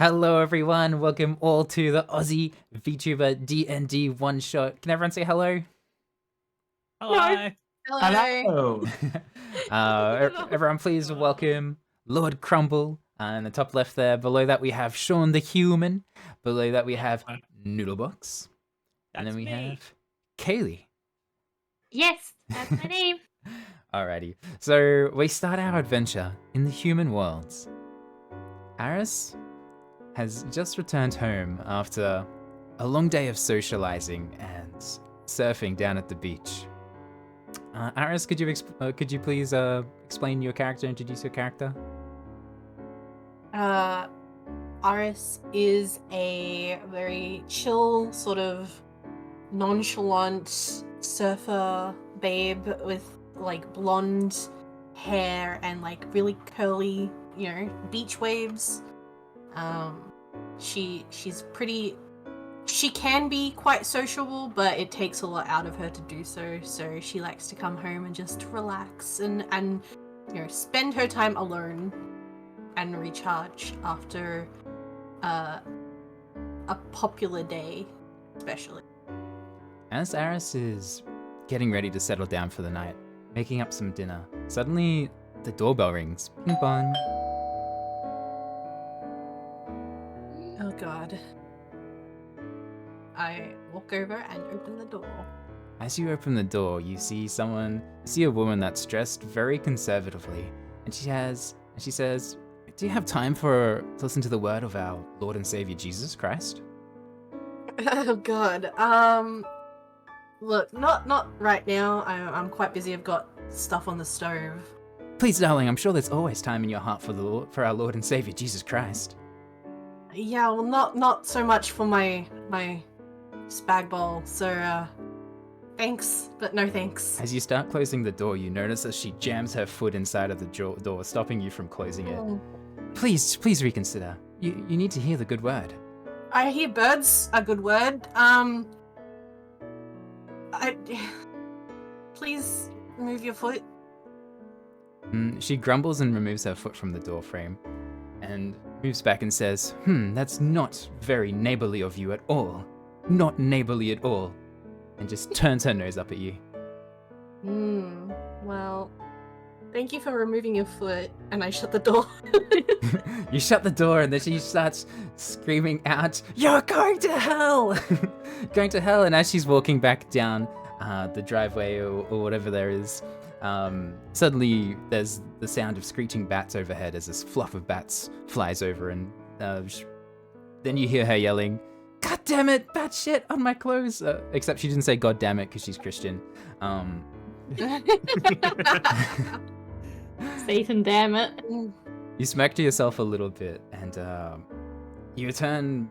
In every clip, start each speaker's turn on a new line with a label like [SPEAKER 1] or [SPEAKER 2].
[SPEAKER 1] Hello everyone, welcome all to the Aussie Vtuber D&D one shot. Can everyone say hello?
[SPEAKER 2] Hello.
[SPEAKER 3] Hello.
[SPEAKER 1] Everyone please welcome Lord Crumble. In the top left there, below that we have Sean the Human. Below that we have Noodlebox. And then we have Kaylee.
[SPEAKER 2] Yes, that's my name.
[SPEAKER 1] Alrighty, so we start our adventure in the human worlds. Arris has just returned home after a long day of socializing and surfing down at the beach. Arris, could you please explain your character, introduce your character?
[SPEAKER 3] Arris is a very chill, sort of nonchalant surfer babe with like blonde hair and like really curly, beach waves. She can be quite sociable, but it takes a lot out of her to do so. So she likes to come home and just relax and spend her time alone and recharge after a popular day, especially.
[SPEAKER 1] As Arris is getting ready to settle down for the night, making up some dinner, suddenly the doorbell rings. Bing bong.
[SPEAKER 3] Oh god. I walk over and open the door.
[SPEAKER 1] As you open the door, you see a woman that's dressed very conservatively, and she says, "Do you have time to listen to the word of our Lord and Savior Jesus Christ?"
[SPEAKER 3] Oh god. Look, not right now. I'm quite busy. I've got stuff on the stove.
[SPEAKER 1] Please, darling, I'm sure there's always time in your heart for our Lord and Savior Jesus Christ.
[SPEAKER 3] Yeah, well, not so much for my spag bowl. So, thanks, but no thanks.
[SPEAKER 1] As you start closing the door, you notice as she jams her foot inside of the door, stopping you from closing it.
[SPEAKER 3] Oh.
[SPEAKER 1] Please reconsider. You need to hear the good word.
[SPEAKER 3] I hear birds a good word. Please move your foot.
[SPEAKER 1] She grumbles and removes her foot from the door frame, and moves back and says, "That's not very neighborly of you at all. Not neighborly at all." And just turns her nose up at you.
[SPEAKER 3] Well, thank you for removing your foot, and I shut the door.
[SPEAKER 1] You shut the door, and then she starts screaming out, "You're going to hell!" Going to hell, and as she's walking back down the driveway or whatever there is, suddenly there's the sound of screeching bats overhead as this fluff of bats flies over, and then you hear her yelling, "God damn it, bat shit on my clothes!" Except she didn't say "God damn it" because she's Christian.
[SPEAKER 2] Satan, damn it.
[SPEAKER 1] You smirk to yourself a little bit, and you return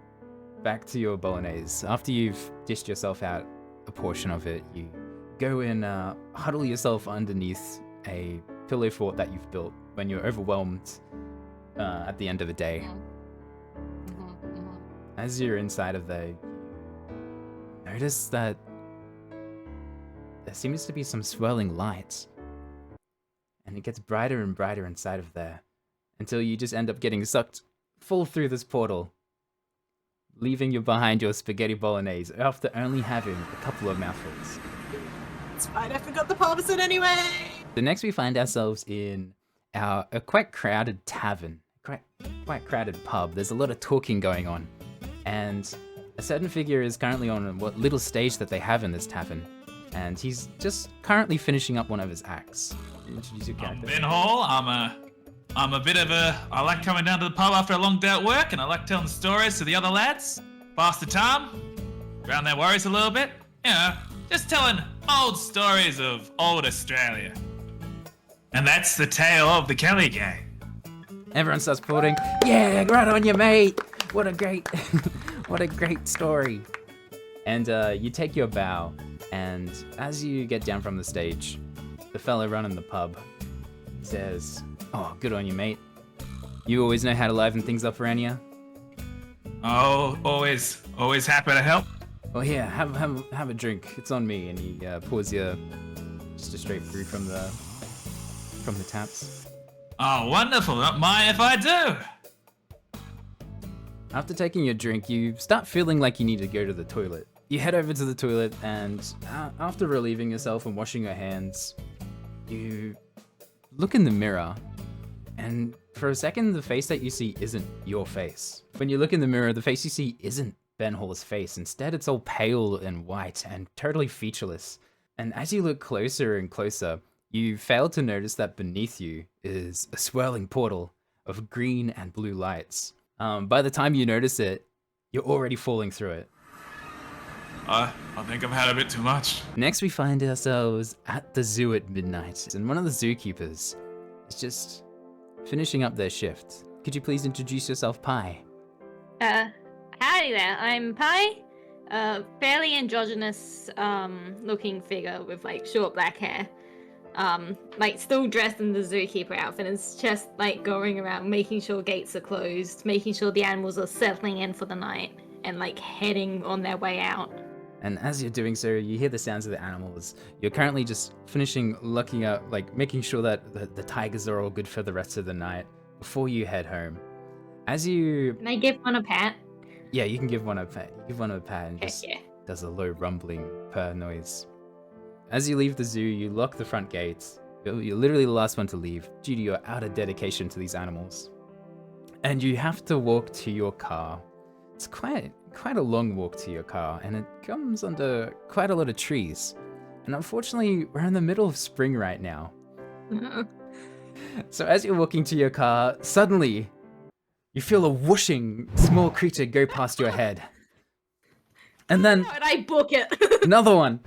[SPEAKER 1] back to your bolognese. After you've dished yourself out a portion of it, you go and huddle yourself underneath a pillow fort that you've built when you're overwhelmed at the end of a day. As you're inside of there, you notice that there seems to be some swirling light, and it gets brighter and brighter inside of there, until you just end up getting sucked full through this portal, leaving you behind your spaghetti bolognese after only having a couple of mouthfuls.
[SPEAKER 3] It's fine, I forgot the parmesan anyway!
[SPEAKER 1] So next we find ourselves in a quite crowded tavern, quite crowded pub. There's a lot of talking going on, and a certain figure is currently on what little stage that they have in this tavern, and he's just currently finishing up one of his acts. Introduce your character.
[SPEAKER 4] I'm Ben Hall. I'm a bit of a. I like coming down to the pub after a long day at work, and I like telling stories to the other lads. Pass the time, drown their worries a little bit. Just telling old stories of old Australia. And that's the tale of the Kelly gang.
[SPEAKER 1] Everyone starts applauding. Yeah, right on you, mate. What a great, what a great story. And you take your bow, and as you get down from the stage, the fella running the pub says, "Oh, good on you, mate. You always know how to liven things up around here."
[SPEAKER 4] Oh, always happy to help.
[SPEAKER 1] Well, here, have a drink. It's on me. And he pours you just a straight brew from the taps.
[SPEAKER 4] Oh, wonderful. Not mind if I do.
[SPEAKER 1] After taking your drink, you start feeling like you need to go to the toilet. You head over to the toilet, and after relieving yourself and washing your hands, you look in the mirror, and for a second, the face that you see isn't your face. When you look in the mirror, the face you see isn't Ben Hall's face. Instead, it's all pale and white and totally featureless. And as you look closer and closer, you fail to notice that beneath you is a swirling portal of green and blue lights. By the time you notice it, you're already falling through it.
[SPEAKER 4] I think I've had a bit too much.
[SPEAKER 1] Next, we find ourselves at the zoo at midnight, and one of the zookeepers is just finishing up their shift. Could you please introduce yourself, Pie?
[SPEAKER 2] Howdy there, I'm Pie. Fairly androgynous looking figure with like short black hair. Like still dressed in the zookeeper outfit, and it's just like going around making sure gates are closed, making sure the animals are settling in for the night, and like heading on their way out.
[SPEAKER 1] And as you're doing so, you hear the sounds of the animals. You're currently just finishing looking up, like making sure that the tigers are all good for the rest of the night before you head home. As you...
[SPEAKER 2] Can I give one a pat?
[SPEAKER 1] Yeah, you can give one a pat. You give one a pat and
[SPEAKER 2] Heck
[SPEAKER 1] just
[SPEAKER 2] yeah.
[SPEAKER 1] does a low rumbling purr noise. As you leave the zoo, you lock the front gates. You're literally the last one to leave due to your outer dedication to these animals. And you have to walk to your car. It's quite a long walk to your car, and it comes under quite a lot of trees. And unfortunately, we're in the middle of spring right now. So as you're walking to your car, suddenly you feel a whooshing small creature go past your head. And then
[SPEAKER 2] How would I book it?
[SPEAKER 1] another one.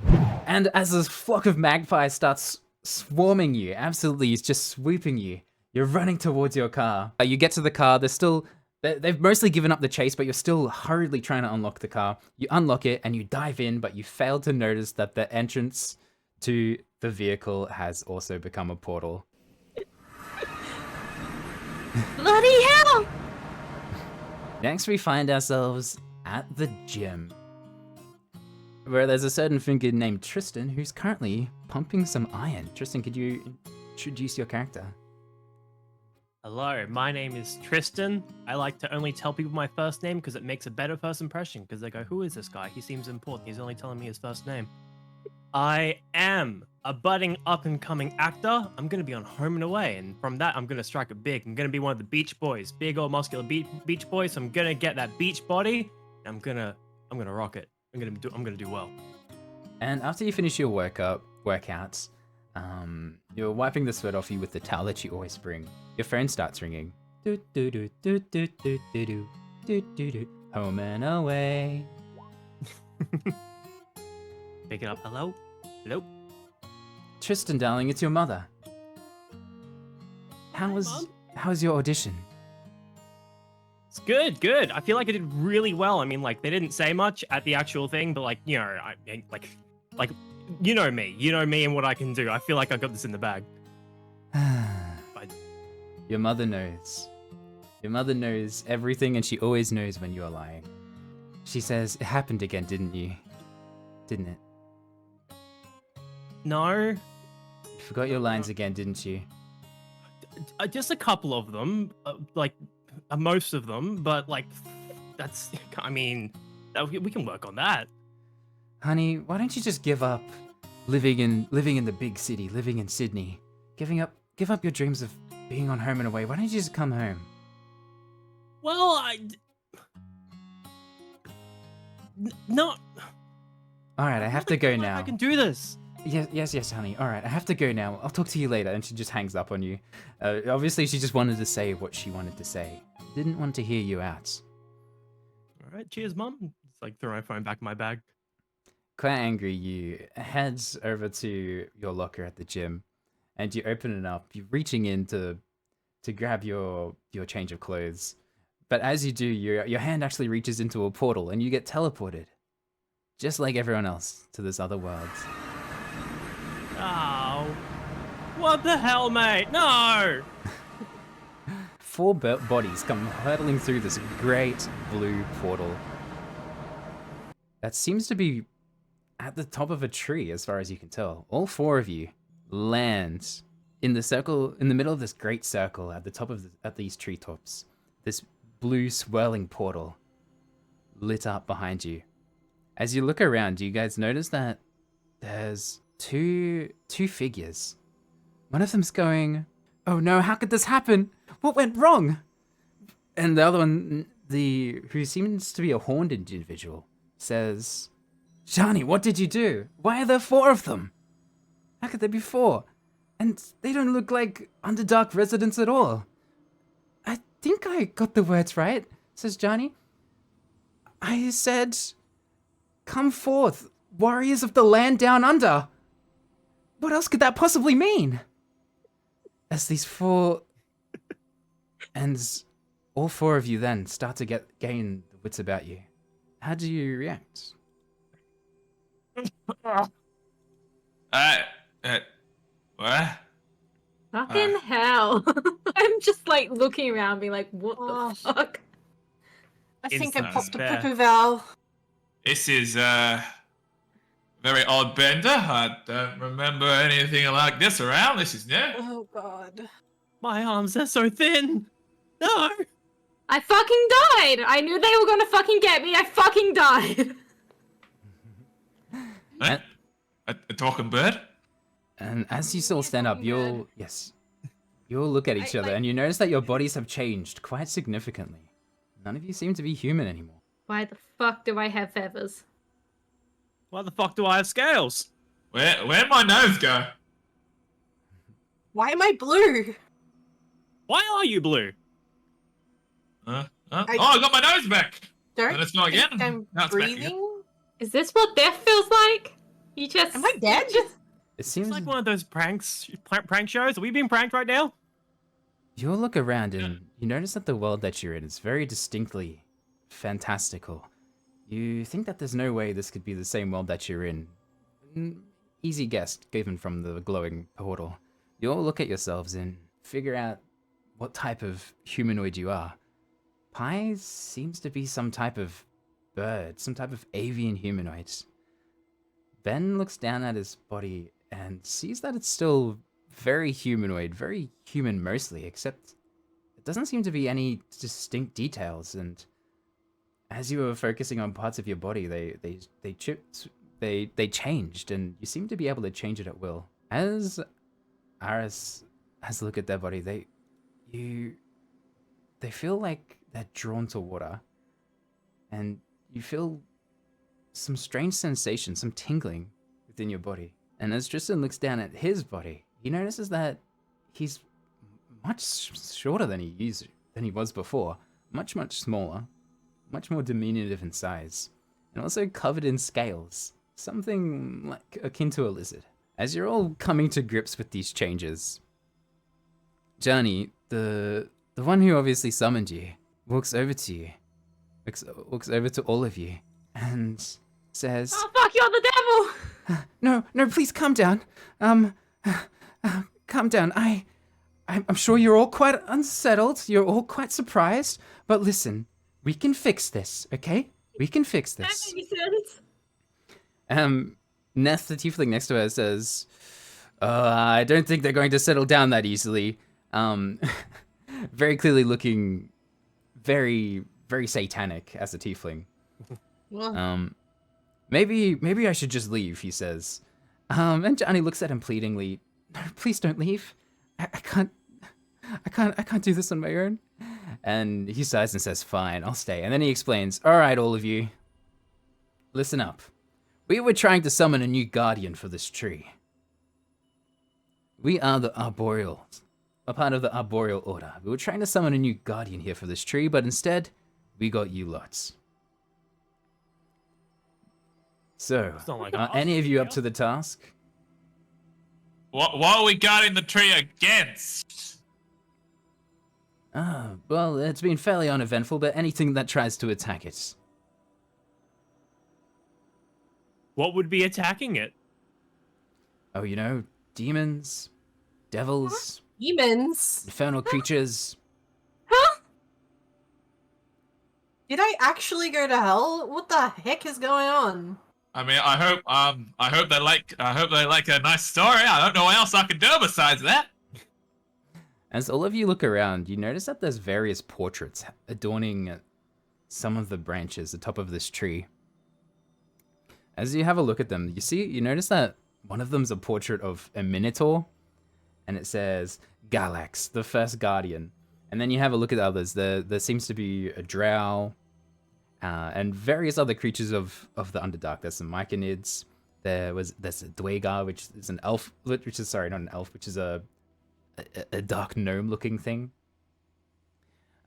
[SPEAKER 1] And as this flock of magpies starts swarming you, absolutely, it's just swooping you. You're running towards your car. You get to the car, they've mostly given up the chase, but you're still hurriedly trying to unlock the car. You unlock it and you dive in, but you fail to notice that the entrance to the vehicle has also become a portal.
[SPEAKER 2] Bloody hell!
[SPEAKER 1] Next, we find ourselves at the gym, where there's a certain figure named Tristan who's currently pumping some iron. Tristan, could you introduce your character?
[SPEAKER 5] Hello, my name is Tristan. I like to only tell people my first name because it makes a better first impression, because they go, who is this guy? He seems important. He's only telling me his first name. I am a budding up-and-coming actor. I'm going to be on Home and Away, and from that, I'm going to strike it big. I'm going to be one of the Beach Boys, big old muscular beach boys. So I'm going to get that beach body, and I'm going to rock it. I'm going to do well.
[SPEAKER 1] And after you finish your workouts, you're wiping the sweat off you with the towel that you always bring. Your phone starts ringing. Do do do do do do do do do do do. Home and Away.
[SPEAKER 5] Pick it up. Hello? Hello?
[SPEAKER 1] Tristan, darling, it's your mother.
[SPEAKER 5] Mom?
[SPEAKER 1] How's your audition?
[SPEAKER 5] It's good. I feel like I did really well. I mean, like, they didn't say much at the actual thing, but like, you know, like, you know me and what I can do. I feel like I got this in the bag.
[SPEAKER 1] Your mother knows. Your mother knows everything, and she always knows when you're lying. She says, it happened again, didn't you? Didn't it?
[SPEAKER 5] No.
[SPEAKER 1] You forgot your lines again, didn't you?
[SPEAKER 5] Just a couple of them, most of them, but like, that's, I mean, we can work on that.
[SPEAKER 1] Honey, why don't you just give up living in the big city, living in Sydney? Give up your dreams of being on Home and Away. Why don't you just come home?
[SPEAKER 5] Well, no.
[SPEAKER 1] All right, I have to go now.
[SPEAKER 5] I can do this.
[SPEAKER 1] Yes, honey. All right, I have to go now. I'll talk to you later. And she just hangs up on you. Obviously, she just wanted to say what she wanted to say. Didn't want to hear you out.
[SPEAKER 5] All right, cheers, Mom. It's like throw my phone back in my bag.
[SPEAKER 1] Quite angry, you head over to your locker at the gym, and you open it up. You're reaching in to grab your change of clothes, but as you do, your hand actually reaches into a portal, and you get teleported, just like everyone else, to this other world.
[SPEAKER 5] Oh, what the hell, mate? No!
[SPEAKER 1] 4 bodies come hurtling through this great blue portal that seems to be at the top of a tree, as far as you can tell. All 4 of you land in the circle, in the middle of this great circle at the top of at these treetops. This blue swirling portal lit up behind you. As you look around, you guys notice that there's two figures. One of them's going, "Oh no, how could this happen? What went wrong?" And the other one, who seems to be a horned individual, says, "Johnny, what did you do? Why are there 4 of them? How could there be 4? And they don't look like Underdark residents at all." "I think I got the words right," says Johnny. "I said, 'Come forth, warriors of the land down under.' What else could that possibly mean?" As these 4... And all 4 of you then start to gain the wits about you. How do you react?
[SPEAKER 4] What?
[SPEAKER 2] Fucking hell. I'm just like looking around being like, what the fuck?
[SPEAKER 3] I think I
[SPEAKER 5] Instant
[SPEAKER 3] popped a
[SPEAKER 5] despair.
[SPEAKER 3] poo Val.
[SPEAKER 4] This is very odd bender. I don't remember anything like this around. This is new.
[SPEAKER 3] Oh god.
[SPEAKER 5] My arms are so thin. No.
[SPEAKER 2] I fucking died! I knew they were gonna fucking get me. I fucking died.
[SPEAKER 4] Huh? A talking bird?
[SPEAKER 1] And as you all stand up, you'll look at each other, and you notice that your bodies have changed quite significantly. None of you seem to be human anymore.
[SPEAKER 2] Why the fuck do I have feathers?
[SPEAKER 5] Why the fuck do I have scales?
[SPEAKER 4] Where'd my nose go?
[SPEAKER 3] Why am I blue?
[SPEAKER 5] Why are you blue?
[SPEAKER 4] Oh, I got my nose back.
[SPEAKER 3] Don't
[SPEAKER 4] Let us go
[SPEAKER 3] think
[SPEAKER 4] again.
[SPEAKER 3] I'm
[SPEAKER 4] Now it's back again.
[SPEAKER 3] breathing.
[SPEAKER 2] Is this what death feels like? You just...
[SPEAKER 3] Am I dead?
[SPEAKER 1] It seems
[SPEAKER 5] It's like one of those prank shows. Are we being pranked right now?
[SPEAKER 1] you'll look around and you notice that the world that you're in is very distinctly fantastical. You think that there's no way this could be the same world that you're in. Easy guess, given from the glowing portal. You all look at yourselves and figure out what type of humanoid you are. Pie seems to be some type of bird, some type of avian humanoid. Ben looks down at his body and sees that it's still very humanoid, very human mostly, except it doesn't seem to be any distinct details. And as you were focusing on parts of your body, they changed, and you seem to be able to change it at will. As Arris has a look at their body, they feel like they're drawn to water, and you feel some strange sensation, some tingling within your body. And as Tristan looks down at his body, he notices that he's much shorter than he was before, much smaller, much more diminutive in size, and also covered in scales, something like akin to a lizard. As you're all coming to grips with these changes, Johnny, the one who obviously summoned you, walks over to you, walks over to all of you, and says,
[SPEAKER 2] Oh fuck, you're the devil!
[SPEAKER 1] No, please calm down. Calm down. I'm sure you're all quite unsettled. You're all quite surprised. But listen, we can fix this, okay? We can fix
[SPEAKER 2] That
[SPEAKER 1] this.
[SPEAKER 2] made sense.
[SPEAKER 1] Neth, the tiefling next to her, says, I don't think they're going to settle down that easily. Very clearly looking very, very satanic as a tiefling.
[SPEAKER 3] Well,
[SPEAKER 1] Maybe I should just leave, he says. And Johnny looks at him pleadingly. No, please don't leave. I can't do this on my own. And he sighs and says, fine, I'll stay. And then he explains, all right, all of you, listen up. We were trying to summon a new guardian for this tree. We are the Arboreals, a part of the Arboreal Order. We were trying to summon a new guardian here for this tree, but instead, we got you lots. So,
[SPEAKER 5] It's not like
[SPEAKER 1] are
[SPEAKER 5] us,
[SPEAKER 1] any of you up
[SPEAKER 5] yeah.
[SPEAKER 1] to the task?
[SPEAKER 4] What are we guarding the tree against?
[SPEAKER 1] Well, it's been fairly uneventful, but anything that tries to attack it.
[SPEAKER 5] What would be attacking it?
[SPEAKER 1] Oh, you know, demons, devils,
[SPEAKER 3] demons.
[SPEAKER 1] infernal creatures.
[SPEAKER 2] Huh?
[SPEAKER 3] Did I actually go to hell? What the heck is going on?
[SPEAKER 4] I mean, I hope they like a nice story. I don't know what else I can do besides that.
[SPEAKER 1] As all of you look around, you notice that there's various portraits adorning some of the branches, the top of this tree. As you have a look at them, you notice that one of them's a portrait of a minotaur, and it says Galax, the first guardian. And then you have a look at others. There seems to be a drow, and various other creatures of the Underdark. There's some myconids. There's a Dwegar, which is an elf, which is, sorry, not an elf, which is a dark gnome-looking thing.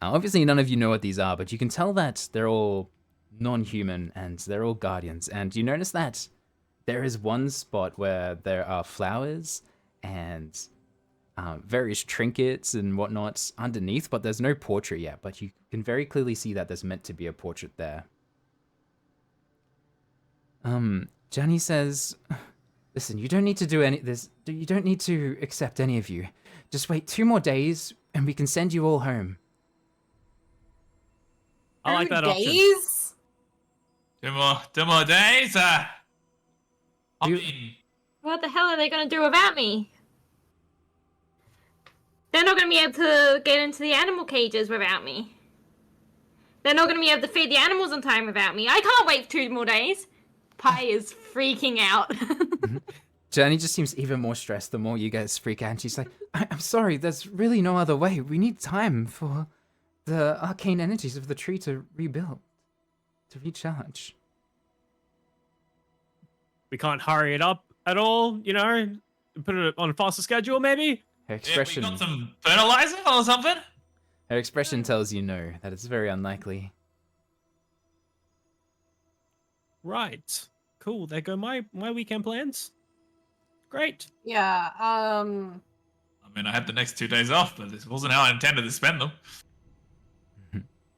[SPEAKER 1] Obviously, none of you know what these are, but you can tell that they're all non-human and they're all guardians. And you notice that there is one spot where there are flowers and various trinkets and whatnot underneath, but there's no portrait yet. But you can very clearly see that there's meant to be a portrait there. Johnny says, listen, you don't need to do any this. You don't need to accept any of you. Just wait 2 more days and we can send you all home.
[SPEAKER 5] I like that option.
[SPEAKER 3] Days?
[SPEAKER 4] 2 more days? I
[SPEAKER 1] You-
[SPEAKER 4] mean,
[SPEAKER 2] What the hell are they gonna do without me? They're not gonna be able to get into the animal cages without me. They're not gonna be able to feed the animals on time without me. I can't wait for 2 more days. Pie is freaking out.
[SPEAKER 1] Johnny just seems even more stressed the more you guys freak out. And she's like, I'm sorry, there's really no other way. We need time for the arcane energies of the tree to rebuild, to recharge.
[SPEAKER 5] We can't hurry it up at all, you know? Put it on a faster schedule, maybe?
[SPEAKER 1] Her
[SPEAKER 4] yeah, we
[SPEAKER 1] expression,
[SPEAKER 4] got some fertilizer or something?
[SPEAKER 1] her expression tells you no, that it's very unlikely.
[SPEAKER 5] Right. Cool. There go my weekend plans. Great.
[SPEAKER 3] Yeah,
[SPEAKER 4] I mean, I had the next 2 days off, but this wasn't how I intended to spend them.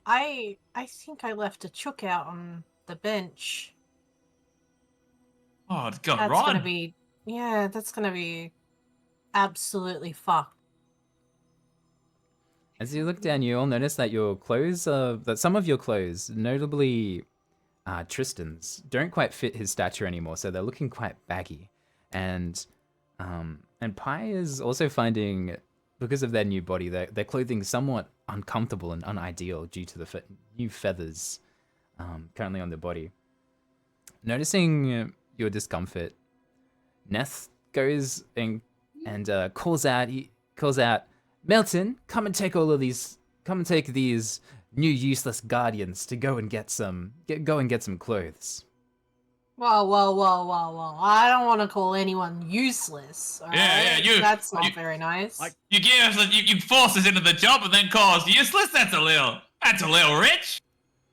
[SPEAKER 3] I think I left a chook out on the bench.
[SPEAKER 4] Oh, it's gone
[SPEAKER 3] That's
[SPEAKER 4] right.
[SPEAKER 3] gonna be, yeah, that's gonna be absolutely fucked.
[SPEAKER 1] As you look down, you all notice that your clothes, that some of your clothes, notably Tristan's, don't quite fit his stature anymore, so they're looking quite baggy. And Pie is also finding, because of their new body, their clothing somewhat uncomfortable and unideal due to the new feathers currently on their body. Noticing your discomfort, Neth goes and calls out, Miltyn, come and take these new useless guardians to go and get some clothes.
[SPEAKER 3] Whoa. I don't want to call anyone useless.
[SPEAKER 4] Yeah,
[SPEAKER 3] alright? That's not
[SPEAKER 4] you-
[SPEAKER 3] very nice.
[SPEAKER 4] You force us into the job and then call us useless? That's a little rich.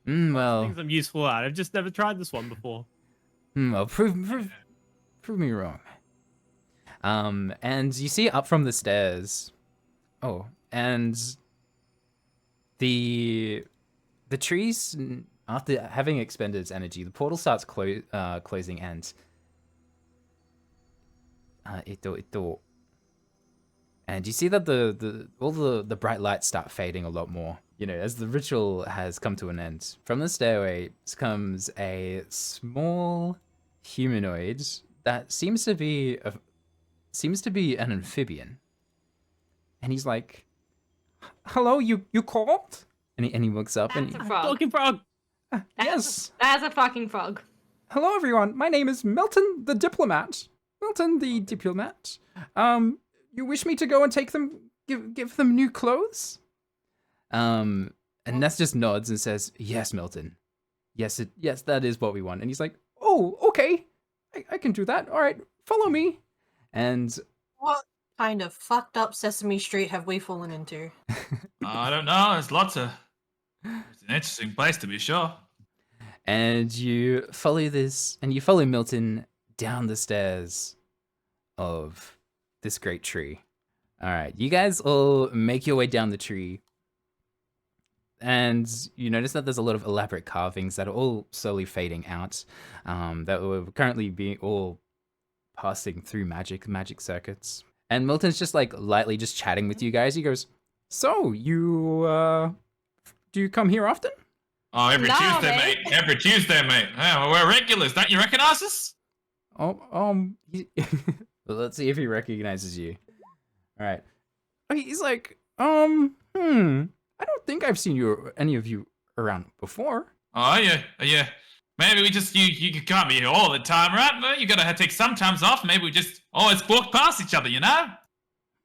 [SPEAKER 1] Well,
[SPEAKER 5] Things I'm useful at. I've just never tried this one before.
[SPEAKER 1] well, prove me wrong. And you see up from the stairs. Oh, and the trees, after having expended its energy, the portal starts closing and and you see that all the bright lights start fading a lot more. You know, as the ritual has come to an end. From the stairway comes a small humanoid that seems to be an amphibian. And he's like, "Hello, you called?" And he looks up and
[SPEAKER 2] That's a frog.
[SPEAKER 5] Talking frog.
[SPEAKER 1] yes.
[SPEAKER 2] That's a fucking frog.
[SPEAKER 1] Hello, everyone. My name is Miltyn the Diplomat. Miltyn the Diplomat. You wish me to go and take them, give them new clothes? And Ness just nods and says, "Yes, Miltyn. Yes, that is what we want." And he's like, "Oh, okay. I can do that. All right, follow me." And
[SPEAKER 3] What kind of fucked up Sesame Street have we fallen into?
[SPEAKER 4] I don't know. There's lots of. It's an interesting place to be sure.
[SPEAKER 1] And you follow Miltyn down the stairs of this great tree. All right, you guys all make your way down the tree. And you notice that there's a lot of elaborate carvings that are all slowly fading out, that were currently being all passing through magic circuits. And Milton's just like lightly just chatting with you guys. He goes, "So, you, do you come here often?"
[SPEAKER 4] Oh, every
[SPEAKER 2] No,
[SPEAKER 4] Tuesday,
[SPEAKER 2] mate.
[SPEAKER 4] mate. Every Tuesday, mate. Yeah, well, we're regulars. Don't you recognize us?
[SPEAKER 1] Oh, well, let's see if he recognizes you. All right. Okay, he's like, I don't think I've seen any of you around before.
[SPEAKER 4] Oh, yeah. Maybe we just, you can't be here all the time, right? Well, you gotta take some times off. Maybe we just always walk past each other, you know?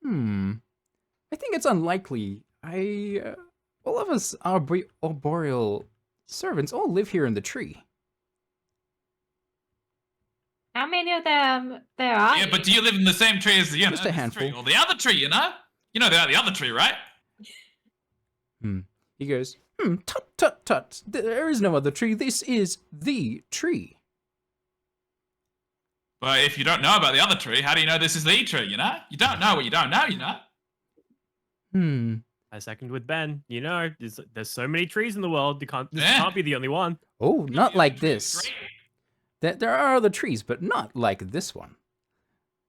[SPEAKER 1] I think it's unlikely. All of us arboreal servants all live here in the tree.
[SPEAKER 2] How many of them there are?
[SPEAKER 4] Yeah, but do you live in the same tree as
[SPEAKER 1] Just a
[SPEAKER 4] this
[SPEAKER 1] handful.
[SPEAKER 4] tree or the other tree, you know? You know the other tree, right?
[SPEAKER 1] He goes, tut. There is no other tree. This is the tree.
[SPEAKER 4] But if you don't know about the other tree, how do you know this is the tree, you know? You don't know what you don't know, you know?
[SPEAKER 5] I second with Ben. You know, there's so many trees in the world. This
[SPEAKER 4] Yeah.
[SPEAKER 5] can't be the only one.
[SPEAKER 1] Oh, not
[SPEAKER 4] The
[SPEAKER 1] like
[SPEAKER 4] other tree is
[SPEAKER 1] this.
[SPEAKER 4] great.
[SPEAKER 1] There are other trees, but not like this one.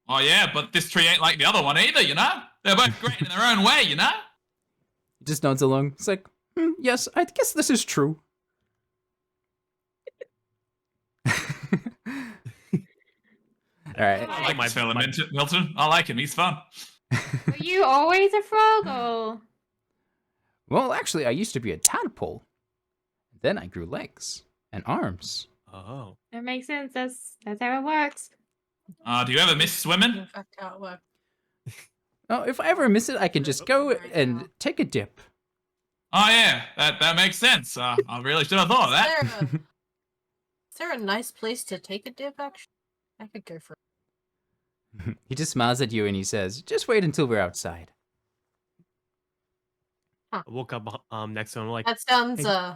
[SPEAKER 4] Oh, yeah, but this tree ain't like the other one either, you know? They're both great in their own way, you know?
[SPEAKER 1] He just nods along. It's like, yes, I guess this is true. All right.
[SPEAKER 4] I like this fella, Milton. I like him. He's fun.
[SPEAKER 2] Were you always a frog, or?
[SPEAKER 1] Well, actually, I used to be a tadpole. Then I grew legs and arms.
[SPEAKER 5] Oh.
[SPEAKER 2] That makes sense. That's how it works.
[SPEAKER 4] Do you ever miss swimming?
[SPEAKER 3] In fact, how it works.
[SPEAKER 1] Oh, if I ever miss it, I can just go and take a dip.
[SPEAKER 4] Oh, yeah, that makes sense. I really should have thought of that.
[SPEAKER 3] Is there a nice place to take a dip, actually? I could go for it.
[SPEAKER 1] He just smiles at you and he says, just wait until we're outside.
[SPEAKER 5] I woke up next to him like,
[SPEAKER 3] That sounds,
[SPEAKER 5] Hey.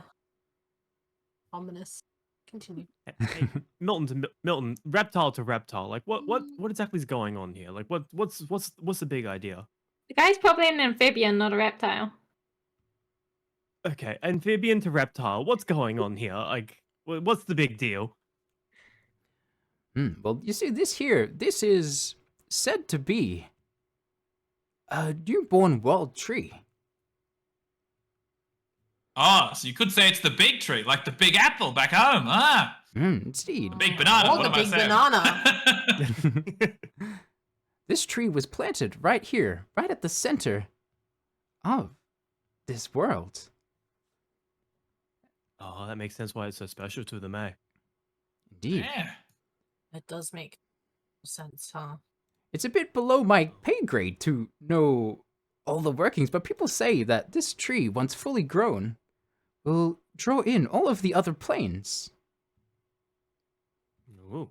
[SPEAKER 3] ominous. Continue.
[SPEAKER 5] hey, Milton, reptile to reptile. Like, what exactly is going on here? Like, what's the big idea?
[SPEAKER 2] The guy's probably an amphibian, not a reptile.
[SPEAKER 5] Okay, amphibian to reptile. What's going on here? Like, what's the big deal?
[SPEAKER 1] Well, you see, this is said to be a newborn wild tree.
[SPEAKER 4] Oh, so you could say it's the big tree, like the big apple back home, ah.
[SPEAKER 1] Indeed.
[SPEAKER 4] Big banana,
[SPEAKER 3] Oh,
[SPEAKER 4] what
[SPEAKER 3] the
[SPEAKER 4] am I
[SPEAKER 3] big
[SPEAKER 4] saying?
[SPEAKER 3] banana.
[SPEAKER 1] This tree was planted right here, right at the center of this world.
[SPEAKER 5] Oh, that makes sense why it's so special to them, eh?
[SPEAKER 1] Indeed.
[SPEAKER 4] Yeah.
[SPEAKER 3] That does make sense, huh?
[SPEAKER 1] It's a bit below my pay grade to know all the workings, but people say that this tree, once fully grown, will draw in all of the other planes.
[SPEAKER 5] Ooh,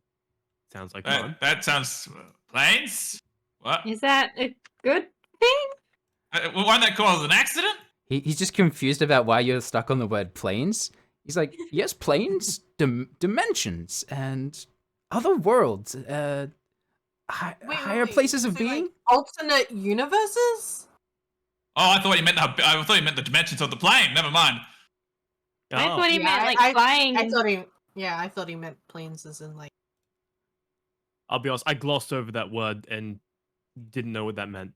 [SPEAKER 5] sounds like fun.
[SPEAKER 4] That sounds planes. What?
[SPEAKER 2] Is that a good thing?
[SPEAKER 4] Won't that cause an accident?
[SPEAKER 1] He's just confused about why you're stuck on the word planes. He's like, yes, planes, dimensions, and other worlds, higher places of
[SPEAKER 3] So,
[SPEAKER 1] being.
[SPEAKER 3] like, alternate universes?
[SPEAKER 4] Oh, I thought you meant the dimensions of the plane. Never mind.
[SPEAKER 2] I
[SPEAKER 5] Oh,
[SPEAKER 2] thought he meant like
[SPEAKER 3] I
[SPEAKER 2] flying.
[SPEAKER 3] I thought he meant planes as in like.
[SPEAKER 5] I'll be honest, I glossed over that word and didn't know what that meant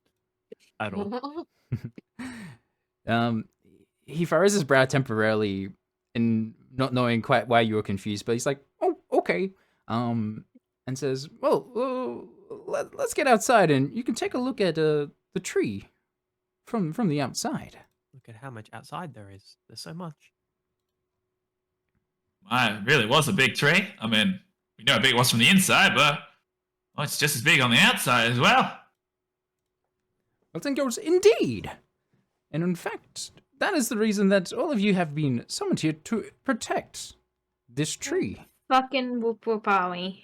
[SPEAKER 5] at all.
[SPEAKER 1] He furrows his brow temporarily in not knowing quite why you were confused, but he's like, oh, okay. And says, well, let's get outside and you can take a look at the tree from the outside.
[SPEAKER 5] Look at how much outside there is. There's so much.
[SPEAKER 4] It really was a big tree. I mean, we know how big it was from the inside, but it's just as big on the outside as well.
[SPEAKER 1] Miltyn goes, indeed. And in fact, that is the reason that all of you have been summoned here to protect this tree.
[SPEAKER 2] Fucking whoop whoop are we?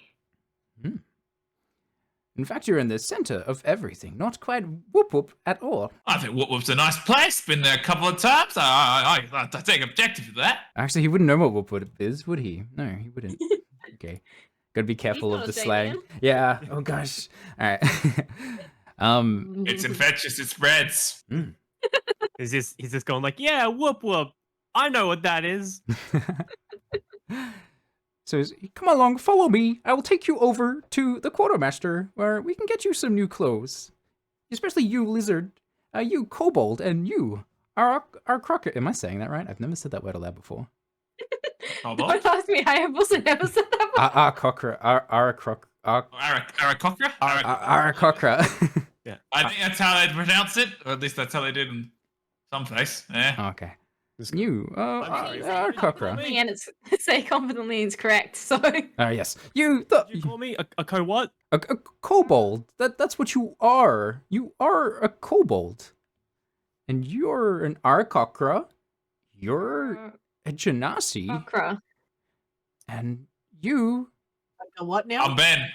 [SPEAKER 1] In fact, you're in the center of everything. Not quite whoop whoop at all.
[SPEAKER 4] I think Whoop Whoop's a nice place. Been there a couple of times. I take objective to that.
[SPEAKER 1] Actually, he wouldn't know what whoop whoop is, would he? No, he wouldn't. Okay. Gotta be careful
[SPEAKER 2] not
[SPEAKER 1] of the
[SPEAKER 2] a
[SPEAKER 1] slang.
[SPEAKER 2] Damien.
[SPEAKER 1] Yeah. Oh gosh. All right.
[SPEAKER 4] It's infectious. It spreads.
[SPEAKER 5] He's just going like, yeah, whoop whoop. I know what that is.
[SPEAKER 1] So come along, follow me. I will take you over to the quartermaster, where we can get you some new clothes. Especially you, lizard, you, kobold, and you, our crocker. Am I saying that right? I've never said that word aloud before.
[SPEAKER 2] Don't ask me. I have also never said that.
[SPEAKER 1] Our cockra, our croc, our
[SPEAKER 4] Arakokra?
[SPEAKER 1] cockra.
[SPEAKER 5] Yeah.
[SPEAKER 4] I think that's how they pronounce it, or at least that's how they did in some place. Yeah.
[SPEAKER 1] Okay.
[SPEAKER 5] This-
[SPEAKER 1] You,
[SPEAKER 5] sorry,
[SPEAKER 1] Cockra.
[SPEAKER 5] me?
[SPEAKER 2] And it's say confidently is correct. So
[SPEAKER 1] Yes.
[SPEAKER 5] Did you call me a co what?
[SPEAKER 1] A kobold. That's what you are. You are a kobold. And you're an Arkokra. You're a Genasi.
[SPEAKER 2] Okra.
[SPEAKER 1] And you,
[SPEAKER 3] A what now?
[SPEAKER 4] I'm Ben.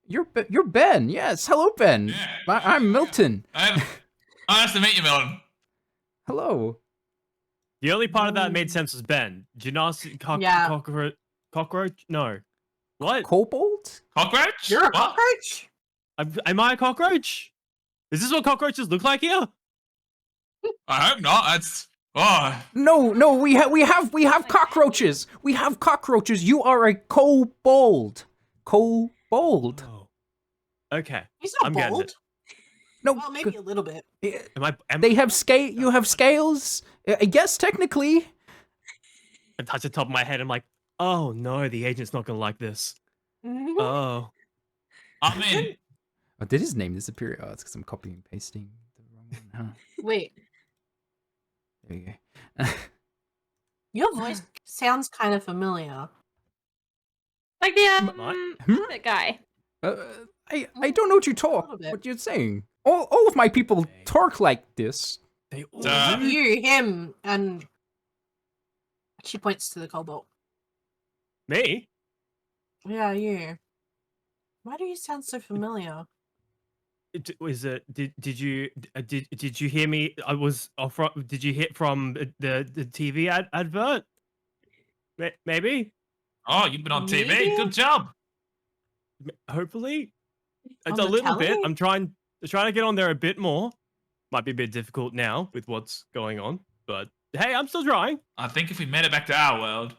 [SPEAKER 1] you're Ben. Yes. Hello, Ben.
[SPEAKER 4] Yeah.
[SPEAKER 1] I'm Miltyn.
[SPEAKER 4] Nice to meet you, Milton.
[SPEAKER 1] Hello.
[SPEAKER 5] The only part of that made sense was Ben. Genasi
[SPEAKER 3] Yeah.
[SPEAKER 5] cockroach? No. What?
[SPEAKER 1] Kobold?
[SPEAKER 4] Cockroach?
[SPEAKER 3] You're a
[SPEAKER 4] What?
[SPEAKER 3] cockroach?
[SPEAKER 5] Am I a cockroach? Is this what cockroaches look like here?
[SPEAKER 4] I hope not. That's
[SPEAKER 1] No, we have cockroaches. We have cockroaches. You are a kobold. Kobold.
[SPEAKER 5] Oh. Okay.
[SPEAKER 3] He's not
[SPEAKER 5] I'm getting
[SPEAKER 3] bold.
[SPEAKER 5] it.
[SPEAKER 1] No,
[SPEAKER 3] Well, maybe a little bit.
[SPEAKER 1] they have scale. You have scales. I guess technically.
[SPEAKER 5] I touch the top of my head. I'm like, oh no, the agent's not gonna like this.
[SPEAKER 3] Mhm.
[SPEAKER 5] Oh.
[SPEAKER 4] I'm in.
[SPEAKER 1] Oh, did his name disappear? Oh, it's because I'm copying and pasting the wrong one. Huh?
[SPEAKER 3] Wait,
[SPEAKER 1] There you go.
[SPEAKER 3] your voice sounds kind of familiar.
[SPEAKER 2] Like the
[SPEAKER 5] What?
[SPEAKER 2] puppet guy.
[SPEAKER 1] I don't know what you talk.
[SPEAKER 3] little bit.
[SPEAKER 1] What you're saying? All of my people talk like this.
[SPEAKER 5] They all
[SPEAKER 4] Duh.
[SPEAKER 5] do?
[SPEAKER 3] You, him, and she points to the cobalt.
[SPEAKER 5] Me?
[SPEAKER 3] Yeah, you. Why do you sound so familiar?
[SPEAKER 5] Was it? Did you hear me? I was off. Did you hear from the TV advert? Maybe.
[SPEAKER 4] Oh, you've been on TV.
[SPEAKER 3] Maybe?
[SPEAKER 4] Good job.
[SPEAKER 5] Hopefully. It's
[SPEAKER 3] On
[SPEAKER 5] a
[SPEAKER 3] the
[SPEAKER 5] little bit.
[SPEAKER 3] telly?
[SPEAKER 5] I'm trying to get on there a bit more. Might be a bit difficult now with what's going on, but hey, I'm still trying.
[SPEAKER 4] I think if we made it back to our world,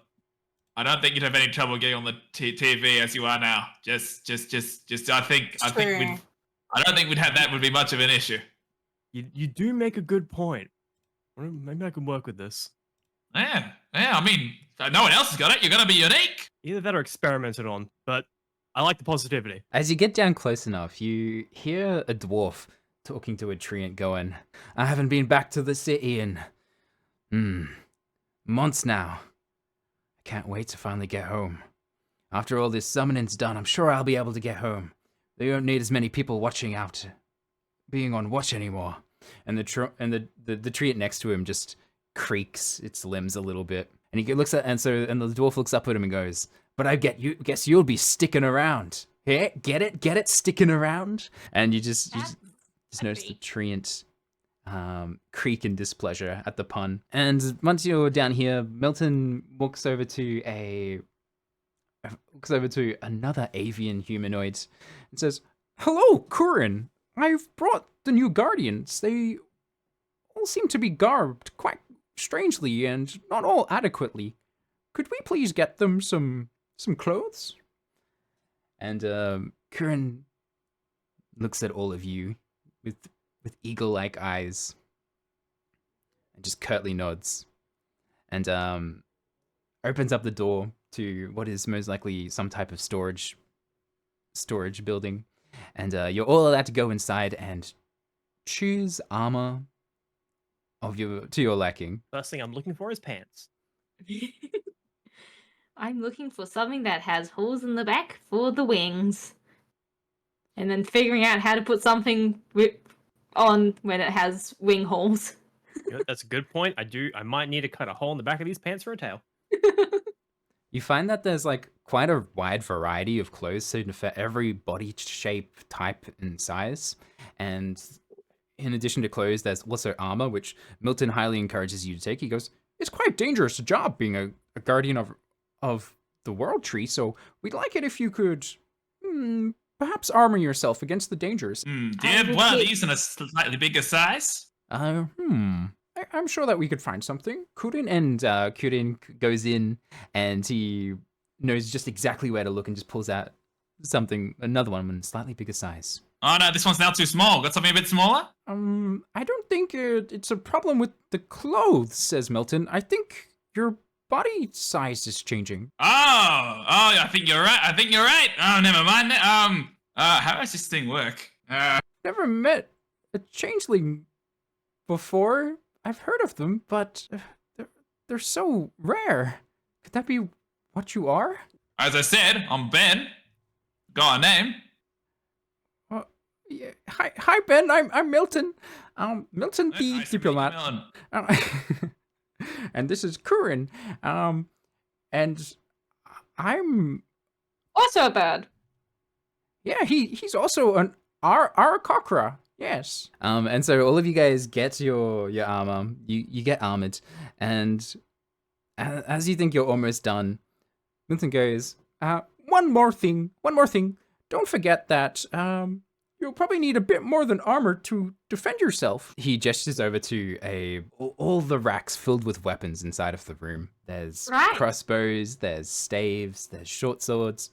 [SPEAKER 4] I don't think you'd have any trouble getting on the TV as you are now. Just. I think
[SPEAKER 3] True.
[SPEAKER 4] we'd. I don't think we'd have that would be much of an issue.
[SPEAKER 5] You do make a good point. Well, maybe I can work with this.
[SPEAKER 4] Yeah. I mean, no one else has got it. You're gonna be unique.
[SPEAKER 5] Either that or experimented on, but I like the positivity.
[SPEAKER 1] As you get down close enough, you hear a dwarf talking to a treant going, I haven't been back to the city in months now. I can't wait to finally get home. After all this summoning's done, I'm sure I'll be able to get home. They don't need as many people watching out, being on watch anymore. And the treant next to him just creaks its limbs a little bit. And he looks at and the dwarf looks up at him and goes, "But I guess you'll be sticking around. Yeah, get it, sticking around." And you just notice the treant creak in displeasure at the pun. And once you're down here, Miltyn walks over to another avian humanoid and says, "Hello, Kurin. I've brought the new guardians. They all seem to be garbed quite strangely and not all adequately. Could we please get them some clothes?" And Kurin looks at all of you with eagle-like eyes and just curtly nods and opens up the door to what is most likely some type of storage building. And you're all allowed to go inside and choose armor to your liking.
[SPEAKER 5] First thing I'm looking for is pants.
[SPEAKER 2] I'm looking for something that has holes in the back for the wings. And then figuring out how to put something on when it has wing holes.
[SPEAKER 5] You know, that's a good point. I might need to cut a hole in the back of these pants for a tail.
[SPEAKER 1] You find that there's like quite a wide variety of clothes suited for every body shape, type, and size. And in addition to clothes, there's also armor, which Miltyn highly encourages you to take. He goes, "It's quite a dangerous job being a guardian of the world tree, so we'd like it if you could perhaps armor yourself against the dangers."
[SPEAKER 4] Do you have one of these in a slightly bigger size?
[SPEAKER 1] I'm sure that we could find something. Kurin goes in and he knows just exactly where to look and just pulls out another one in slightly bigger size.
[SPEAKER 4] Oh no, this one's now too small. Got something a bit smaller?
[SPEAKER 1] I don't think it's a problem with the clothes, says Miltyn. I think your body size is changing.
[SPEAKER 4] Oh, I think you're right. Oh, never mind. How does this thing work?
[SPEAKER 1] never met a changeling before. I've heard of them, but they're so rare. Could that be what you are?
[SPEAKER 4] As I said, I'm Ben. Got a name.
[SPEAKER 1] Yeah. Hi, Ben. I'm Miltyn. Miltyn the
[SPEAKER 4] Nice to meet you,
[SPEAKER 1] diplomat.
[SPEAKER 4] Milton.
[SPEAKER 1] And this is Curran. And I'm
[SPEAKER 2] Also a bird.
[SPEAKER 1] yeah. He's also an Arakokra. Yes. And so all of you guys get your armor. You get armored, and as you think you're almost done, Milton goes, one more thing. Don't forget that you'll probably need a bit more than armor to defend yourself. He gestures over to all the racks filled with weapons inside of the room. There's
[SPEAKER 2] Right.
[SPEAKER 1] crossbows, there's staves, there's short swords,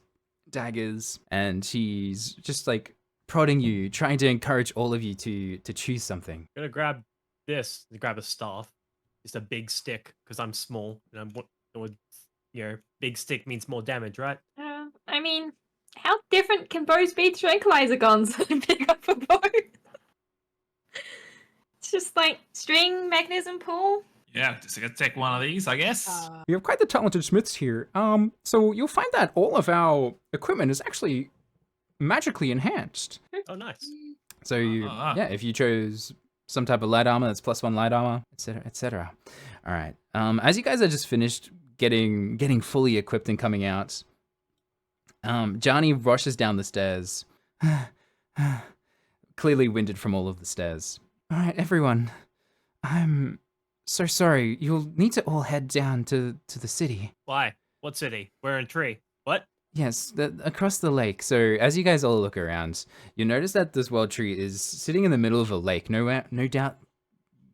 [SPEAKER 1] daggers, and he's just like prodding you, trying to encourage all of you to choose something.
[SPEAKER 5] I'm gonna grab this. Grab a staff. Just a big stick because I'm small and big stick means more damage, right?
[SPEAKER 2] I mean, how different can bows be to tranquilizer guns? Pick up a bow. It's just like string, magnetism pull.
[SPEAKER 4] Yeah, just gonna take one of these, I guess.
[SPEAKER 1] We have quite the talented smiths here. So you'll find that all of our equipment is actually magically enhanced.
[SPEAKER 5] Oh, nice.
[SPEAKER 1] So if you chose some type of light armor, that's +1 light armor, etc., etc. All right. As you guys are just finished getting fully equipped and coming out, Johnny rushes down the stairs, clearly winded from all of the stairs. All right, everyone. I'm so sorry. You'll need to all head down to the city.
[SPEAKER 5] Why? What city? We're in tree. What?
[SPEAKER 1] Yes, across the lake. So as you guys all look around, you notice that this wild tree is sitting in the middle of a lake. No doubt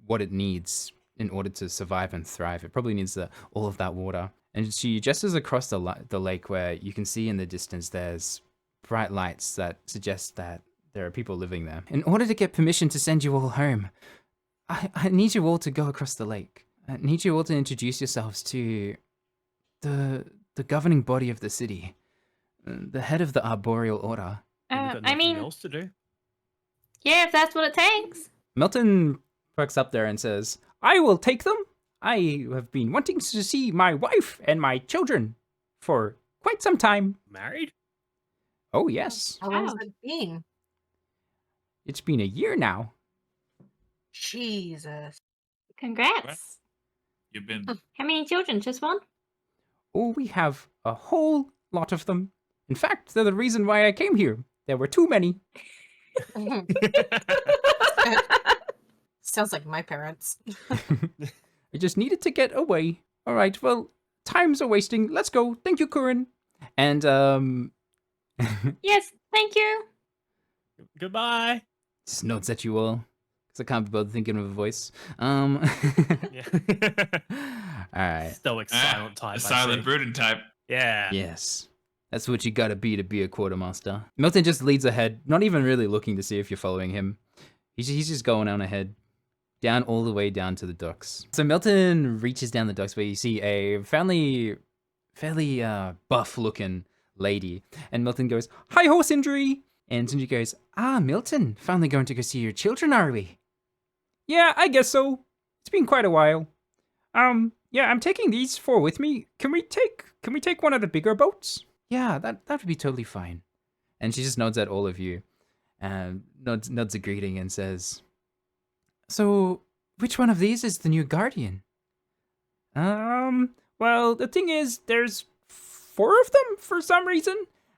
[SPEAKER 1] what it needs in order to survive and thrive. It probably needs all of that water. And she gestures across the lake where you can see in the distance there's bright lights that suggest that there are people living there. In order to get permission to send you all home, I need you all to go across the lake. I need you all to introduce yourselves to the governing body of the city. The head of the Arboreal Order.
[SPEAKER 5] We've got
[SPEAKER 2] I
[SPEAKER 5] nothing
[SPEAKER 2] mean,
[SPEAKER 5] else to do.
[SPEAKER 2] yeah, if that's what it takes.
[SPEAKER 1] Milton perks up there and says, I will take them. I have been wanting to see my wife and my children for quite some time.
[SPEAKER 5] Married?
[SPEAKER 1] Oh, yes.
[SPEAKER 3] How long has
[SPEAKER 2] Wow.
[SPEAKER 3] it been?
[SPEAKER 1] It's been a year now.
[SPEAKER 3] Jesus.
[SPEAKER 2] Congrats.
[SPEAKER 4] You've been.
[SPEAKER 2] How many children? Just one?
[SPEAKER 1] Oh, we have a whole lot of them. In fact, they're the reason why I came here. There were too many.
[SPEAKER 3] Sounds like my parents.
[SPEAKER 1] I just needed to get away. All right, well, time's a wasting. Let's go. Thank you, Curran. And,
[SPEAKER 2] Yes, thank you.
[SPEAKER 5] Goodbye.
[SPEAKER 1] just nods at you all. Because I can't be bothered thinking of a voice.
[SPEAKER 5] Yeah.
[SPEAKER 1] All right.
[SPEAKER 5] Stoic silent type. I
[SPEAKER 4] The silent
[SPEAKER 5] see.
[SPEAKER 4] brooding type.
[SPEAKER 5] Yeah.
[SPEAKER 1] Yes. That's what you gotta be to be a quartermaster. Milton just leads ahead, not even really looking to see if you're following him. He's just going on ahead, down all the way down to the docks. So Milton reaches down the docks where you see a fairly buff-looking lady. And Milton goes, "Hi, horse injury!" And Sindri goes, "Ah, Milton, finally going to go see your children, are we?" "Yeah, I guess so. It's been quite a while. Yeah, I'm taking these 4 with me. Can we take one of the bigger boats?" "Yeah, that would be totally fine." And she just nods at all of you, and nods a greeting and says, "So, which one of these is the new guardian?" Well, the thing is, there's 4 of them for some reason.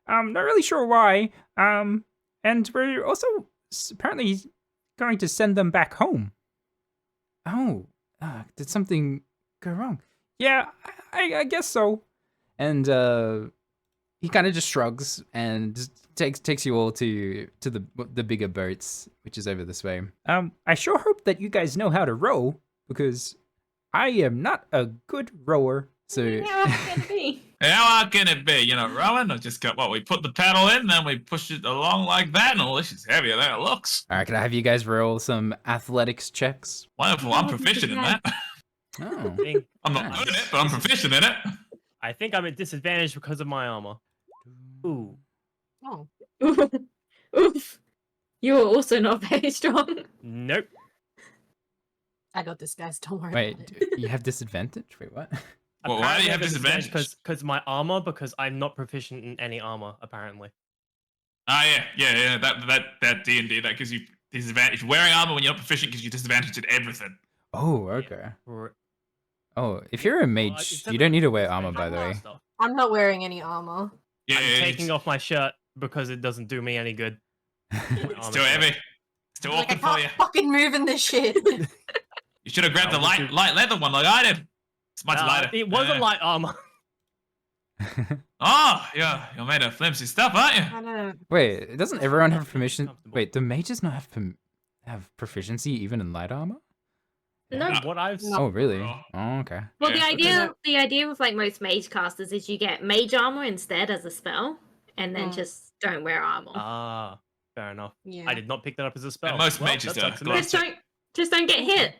[SPEAKER 1] Not really sure why. And we're also apparently going to send them back home." "Oh, did something go wrong?" "Yeah, I guess so." And he kind of just shrugs and just takes you all to the bigger boats, which is over this way. "I sure hope that you guys know how to row, because I am not a good rower." So
[SPEAKER 2] How else can it be?
[SPEAKER 4] How hard can it be? You know, rowing? I just got we put the paddle in, then we push it along like that, and all this is heavier than it looks.
[SPEAKER 1] all right, can I have you guys roll some athletics checks?
[SPEAKER 4] Wonderful, I'm proficient in that.
[SPEAKER 1] Oh,
[SPEAKER 4] I'm not good at it, but I'm proficient in it.
[SPEAKER 5] I think I'm at disadvantage because of my armor. Ooh.
[SPEAKER 3] Oh.
[SPEAKER 2] Oof. You are also not very strong.
[SPEAKER 5] Nope.
[SPEAKER 3] I got this, guys. Don't worry
[SPEAKER 1] Wait,
[SPEAKER 3] about it.
[SPEAKER 1] you have disadvantage? Wait, what?
[SPEAKER 4] Well, why do you have disadvantage?
[SPEAKER 5] Because my armor, because I'm not proficient in any armor, apparently.
[SPEAKER 4] Ah, yeah. That D&D that gives you disadvantage. Wearing armor when you're not proficient gives you disadvantage at everything.
[SPEAKER 1] Oh, okay.
[SPEAKER 5] Yeah.
[SPEAKER 1] Oh, if you're a mage, you don't need to wear armor, by the way.
[SPEAKER 3] I'm not wearing any armor.
[SPEAKER 4] Yeah,
[SPEAKER 5] I'm taking off my shirt because it doesn't do me any good.
[SPEAKER 4] It's too heavy. It's too
[SPEAKER 3] Like, I
[SPEAKER 4] awkward for you.
[SPEAKER 3] can't fucking move in this shit.
[SPEAKER 4] You should have grabbed the light leather one like I did. It's much lighter.
[SPEAKER 5] It wasn't light armor.
[SPEAKER 4] Oh, you're made of flimsy stuff, aren't you?
[SPEAKER 3] I know.
[SPEAKER 1] Wait, doesn't everyone have permission?
[SPEAKER 5] Comfortable.
[SPEAKER 1] Wait, do mages not have proficiency even in light armor?
[SPEAKER 2] No.
[SPEAKER 5] What I've
[SPEAKER 1] Oh, really?
[SPEAKER 4] Oh.
[SPEAKER 1] Oh, okay.
[SPEAKER 2] Well,
[SPEAKER 4] Yeah.
[SPEAKER 2] the idea with like most mage casters is you get mage armor instead as a spell, and then
[SPEAKER 3] Mm.
[SPEAKER 2] just don't wear armor.
[SPEAKER 5] fair enough.
[SPEAKER 3] Yeah.
[SPEAKER 5] I did not pick that up as a spell.
[SPEAKER 4] And most
[SPEAKER 5] Well,
[SPEAKER 4] mages
[SPEAKER 5] that
[SPEAKER 4] don't.
[SPEAKER 5] sucks to me.
[SPEAKER 4] Glass-
[SPEAKER 2] just don't get hit.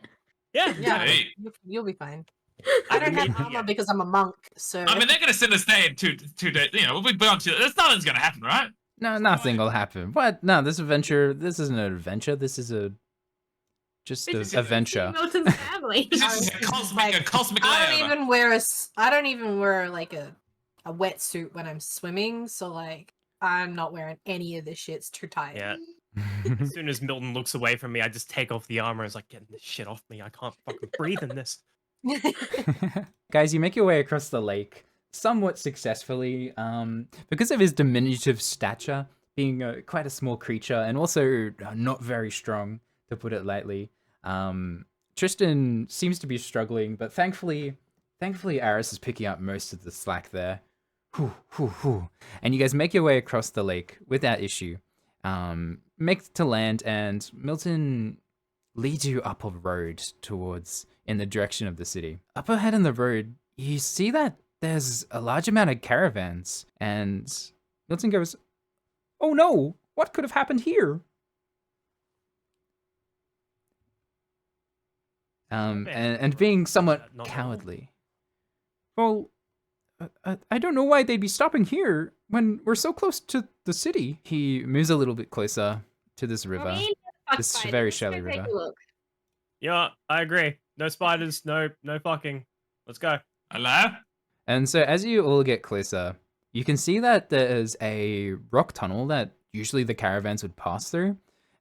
[SPEAKER 5] Yeah,
[SPEAKER 3] Yeah,
[SPEAKER 4] Hey.
[SPEAKER 3] you'll be fine. I don't have armor because I'm a monk, so.
[SPEAKER 4] I mean, they're gonna send us stay in 2 days. You know, we'll be bound to. There's nothing's gonna happen, right?
[SPEAKER 1] No, nothing will happen. What? No, this isn't an adventure. This is just
[SPEAKER 2] This is
[SPEAKER 1] a venture.
[SPEAKER 2] Milton's family.
[SPEAKER 4] This
[SPEAKER 3] I
[SPEAKER 4] is
[SPEAKER 3] was
[SPEAKER 4] a
[SPEAKER 3] like,
[SPEAKER 4] cosmic
[SPEAKER 3] I
[SPEAKER 4] layover.
[SPEAKER 3] don't even wear like a wetsuit when I'm swimming, so like I'm not wearing any of this shit. It's too tight.
[SPEAKER 5] Yeah. As soon as Milton looks away from me, I just take off the armor. It's like, getting this shit off me. I can't fucking breathe in this.
[SPEAKER 1] Guys, you make your way across the lake somewhat successfully. Because of his diminutive stature, being quite a small creature and also not very strong, to put it lightly. Tristan seems to be struggling, but thankfully Arris is picking up most of the slack there. And you guys make your way across the lake without issue. Make it to land, and Miltyn leads you up a road in the direction of the city. Up ahead in the road, you see that there's a large amount of caravans, and Miltyn goes, "Oh no, what could have happened here?" And being somewhat
[SPEAKER 5] Not
[SPEAKER 1] cowardly. Well, I don't know why they'd be stopping here when we're so close to the city. He moves a little bit closer to this river.
[SPEAKER 2] I mean, fuck
[SPEAKER 1] This
[SPEAKER 2] spiders.
[SPEAKER 1] very
[SPEAKER 2] Let's go
[SPEAKER 1] shallow
[SPEAKER 2] take a
[SPEAKER 1] river.
[SPEAKER 2] look.
[SPEAKER 5] Yeah, I agree. No spiders, no fucking. Let's go.
[SPEAKER 4] Hello?
[SPEAKER 1] And so as you all get closer, you can see that there's a rock tunnel that usually the caravans would pass through.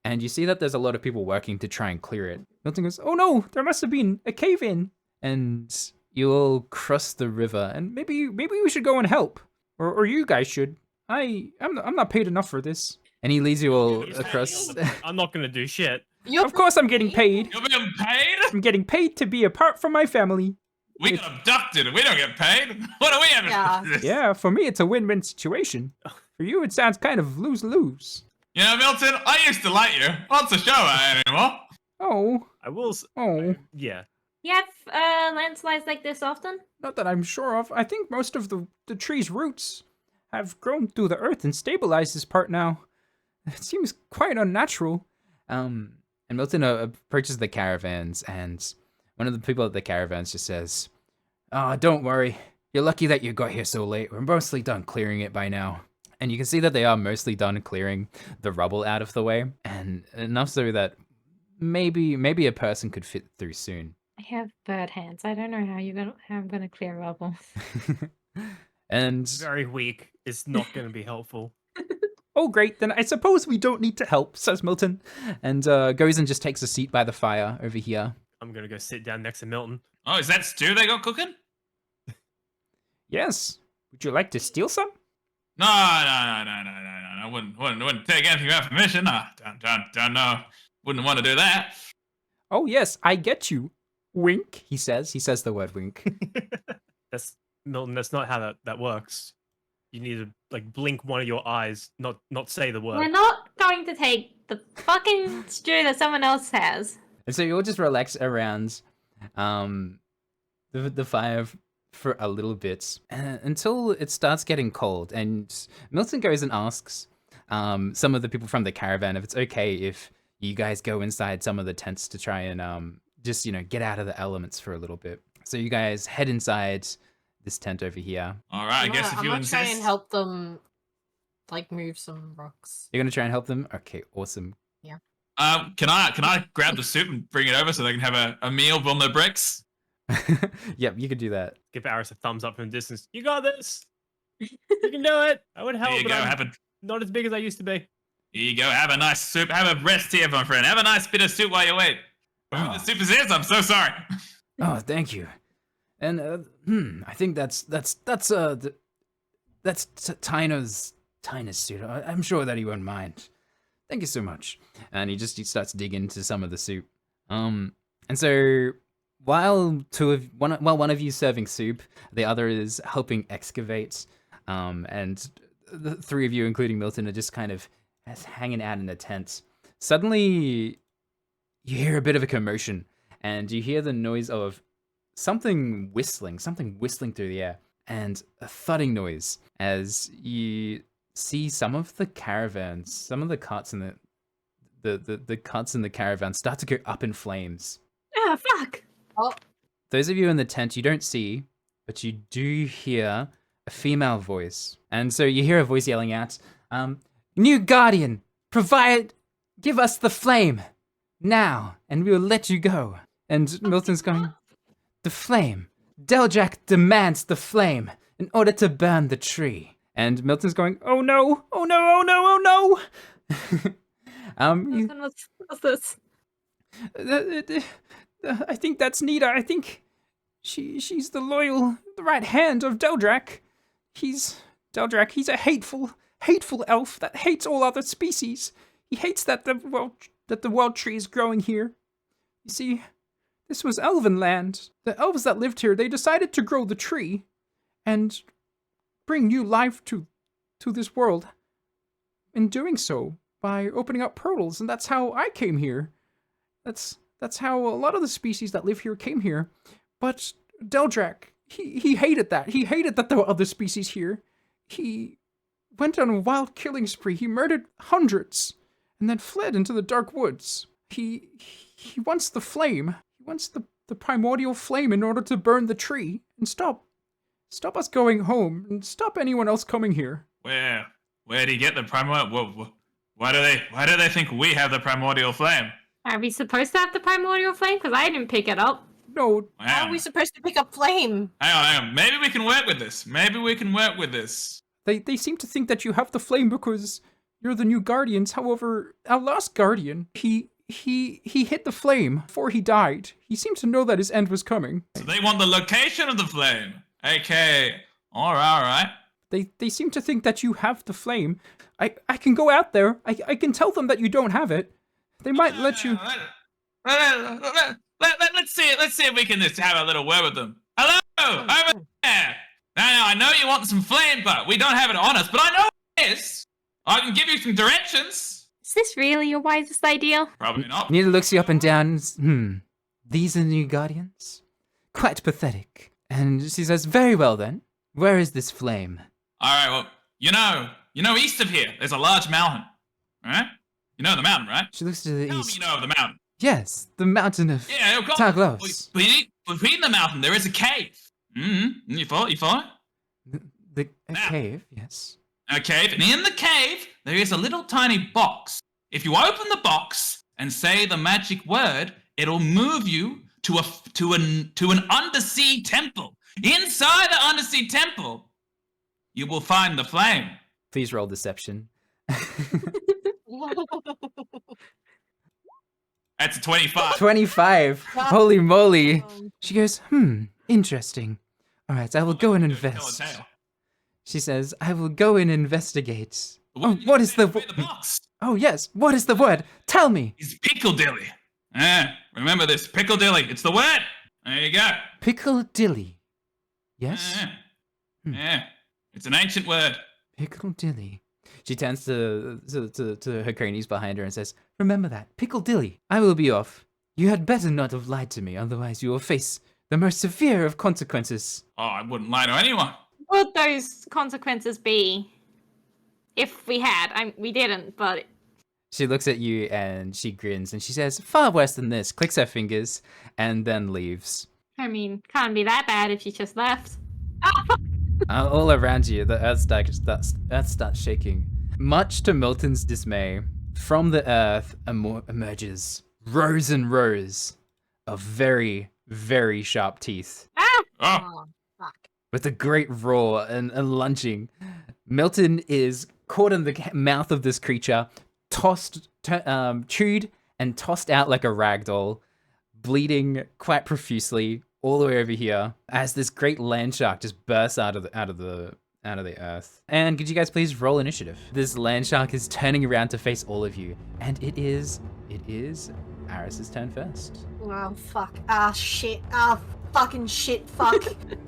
[SPEAKER 1] And you see that there's a lot of people working to try and clear it. Milton goes, "Oh no, there must have been a cave-in." And you all cross the river, and maybe we should go and help. Or you guys should. I'm not paid enough for this. And he leads you all
[SPEAKER 5] He's
[SPEAKER 1] across.
[SPEAKER 5] I'm not gonna do shit.
[SPEAKER 3] You're
[SPEAKER 1] Of course I'm getting paid.
[SPEAKER 4] You're being paid?
[SPEAKER 1] I'm getting paid to be apart from my family.
[SPEAKER 4] We got abducted and we don't get paid. What are we having?
[SPEAKER 3] Yeah.
[SPEAKER 1] Yeah, for me it's a win-win situation. For you it sounds kind of lose-lose.
[SPEAKER 4] You know, Milton, I used to like you. What's the show out anymore?
[SPEAKER 1] Oh,
[SPEAKER 5] I will.
[SPEAKER 1] oh.
[SPEAKER 5] Yeah.
[SPEAKER 2] You have landslides like this often?
[SPEAKER 1] Not that I'm sure of. I think most of the tree's roots have grown through the earth and stabilized this part now. It seems quite unnatural. And Milton approaches the caravans, and one of the people at the caravans just says, "Oh, don't worry. You're lucky that you got here so late. We're mostly done clearing it by now." And you can see that they are mostly done clearing the rubble out of the way, and enough so that maybe a person could fit through soon.
[SPEAKER 2] I have bird hands. I don't know how I'm gonna clear rubble.
[SPEAKER 1] And
[SPEAKER 5] Very weak. It's not gonna be helpful.
[SPEAKER 1] "Oh, great, then I suppose we don't need to help," says Milton, and goes and just takes a seat by the fire over here.
[SPEAKER 5] I'm gonna go sit down next to Milton.
[SPEAKER 4] Oh, is that stew they got cooking?
[SPEAKER 1] "Yes, would you like to steal some?"
[SPEAKER 4] No. I wouldn't take anything without permission. No, don't know. Wouldn't want to do that.
[SPEAKER 1] "Oh, yes, I get you. Wink," he says. He says the word wink.
[SPEAKER 5] That's Milton. That's not how that works. You need to like blink one of your eyes, not say the word.
[SPEAKER 2] We're not going to take the fucking stew that someone else has.
[SPEAKER 1] And so you all just relax around the fire for a little bit until it starts getting cold. And Milton goes and asks some of the people from the caravan if it's okay if you guys go inside some of the tents to try and just, get out of the elements for a little bit. So you guys head inside this tent over here.
[SPEAKER 4] All right, I guess if
[SPEAKER 3] I'm
[SPEAKER 4] you
[SPEAKER 3] gonna try and
[SPEAKER 4] insist.
[SPEAKER 3] help them, like, move some rocks.
[SPEAKER 1] You're going to try and help them? Okay, awesome.
[SPEAKER 4] Can I grab the soup and bring it over so they can have a meal from the bricks?
[SPEAKER 1] Yep, you could do that.
[SPEAKER 5] Give Arris a thumbs up from a distance. You got this. You can do it. I would help,
[SPEAKER 4] Here you
[SPEAKER 5] but
[SPEAKER 4] go.
[SPEAKER 5] I'm not as big as I used to be.
[SPEAKER 4] Here you go. Have a nice soup. Have a rest here, my friend. Have a nice bit of soup while you wait.
[SPEAKER 1] Oh.
[SPEAKER 4] The soup is his. I'm so sorry.
[SPEAKER 1] Oh, thank you. And I think that's Tyner's suit. I'm sure that he won't mind. Thank you so much. And he starts digging into some of the soup. And so while one of you serving soup, the other is helping excavate. And the three of you, including Miltyn, are just kind of hanging out in a tent. Suddenly, you hear a bit of a commotion, and you hear the noise of something whistling through the air, and a thudding noise as you see some of the caravans, some of the carts in the carts in the caravan start to go up in flames.
[SPEAKER 2] Oh, fuck!
[SPEAKER 3] Oh,
[SPEAKER 1] Those of you in the tent, you don't see, but you do hear a female voice. And so you hear a voice yelling out, New Guardian, give us the flame now, and we will let you go. And Miltyn's going, the flame. Deljack demands the flame in order to burn the tree. And Milton's going, oh no, oh no, oh no, oh no.
[SPEAKER 2] What's this?
[SPEAKER 1] I think that's Nita. I think she's the right hand of Deldrack. He's a hateful elf that hates all other species. He hates that the world tree is growing here. You see, this was elven land. The elves that lived here, they decided to grow the tree and bring new life to this world. In doing so, by opening up portals, and that's how I came here. That's how a lot of the species that live here came here. But Deldrack, he hated that. He hated that there were other species here. He went on a wild killing spree. He murdered hundreds and then fled into the dark woods. He wants the flame. He wants the primordial flame in order to burn the tree and stop us going home and stop anyone else coming here.
[SPEAKER 4] Where did he get the primordial? Why do they think we have the primordial flame?
[SPEAKER 2] Are we supposed to have the primordial flame? Because I didn't pick it up.
[SPEAKER 1] No.
[SPEAKER 3] how are we supposed to pick up flame?
[SPEAKER 4] Hang on. Maybe we can work with this.
[SPEAKER 1] They seem to think that you have the flame because you're the new guardians. However, our last guardian, he hit the flame before he died. He seemed to know that his end was coming.
[SPEAKER 4] So they want the location of the flame. Okay. All right.
[SPEAKER 1] They seem to think that you have the flame. I can go out there. I can tell them that you don't have it. They might let you.
[SPEAKER 4] Let's see if we can just have a little word with them. Hello, over there. Now I know you want some flame, but we don't have it on us. But I know it is. I can give you some directions.
[SPEAKER 2] Is this really your wisest idea?
[SPEAKER 4] Probably not.
[SPEAKER 1] Nita looks you up and down. These are the new guardians? Quite pathetic. And she says, very well then. Where is this flame?
[SPEAKER 4] All right. Well, you know, east of here, there's a large mountain. Right? You know the mountain, right?
[SPEAKER 1] She looks to the
[SPEAKER 4] Tell me
[SPEAKER 1] east.
[SPEAKER 4] you know of the mountain.
[SPEAKER 1] Yes, the mountain of
[SPEAKER 4] Yeah, of course.
[SPEAKER 1] Targlos.
[SPEAKER 4] Between the mountain, there is a cave. Mm-hmm. You follow?
[SPEAKER 1] A
[SPEAKER 4] Now.
[SPEAKER 1] cave, yes.
[SPEAKER 4] A cave, and in the cave, there is a little tiny box. If you open the box and say the magic word, it'll move you to an undersea temple. Inside the undersea temple, you will find the flame.
[SPEAKER 1] Please roll deception.
[SPEAKER 4] That's a 25.
[SPEAKER 1] 25. Holy moly. She goes, interesting. All right, I will go and
[SPEAKER 4] Tell a
[SPEAKER 1] invest.
[SPEAKER 4] tale.
[SPEAKER 1] She says, I will go and investigate.
[SPEAKER 4] What
[SPEAKER 1] What is the
[SPEAKER 4] box?
[SPEAKER 1] Oh, yes. What is the word? Tell me.
[SPEAKER 4] It's Pickledilly. Remember this, Pickledilly. It's the word. There you go.
[SPEAKER 1] Pickledilly. Yes?
[SPEAKER 4] Yeah. It's an ancient word.
[SPEAKER 1] Pickledilly. She turns to her cronies behind her and says, remember that. Pickledilly. I will be off. You had better not have lied to me, otherwise you will face the most severe of consequences.
[SPEAKER 4] Oh, I wouldn't lie to anyone.
[SPEAKER 2] What would those consequences be? If we had. We didn't, but...
[SPEAKER 1] She looks at you and she grins and she says, far worse than this, clicks her fingers, and then leaves.
[SPEAKER 2] I mean, can't be that bad if she just left.
[SPEAKER 1] All around you, the earth starts shaking. Much to Milton's dismay, from the earth emerges rows and rows of very, very sharp teeth.
[SPEAKER 4] Oh,
[SPEAKER 3] Oh, fuck.
[SPEAKER 1] With a great roar and lunging, Miltyn is caught in the mouth of this creature, chewed and tossed out like a rag doll, bleeding quite profusely all the way over here as this great land shark just bursts out of the earth. And could you guys please roll initiative? This land shark is turning around to face all of you, and it is Arris's turn first.
[SPEAKER 3] Oh, fuck. Ah, shit. Ah, fucking shit. Fuck.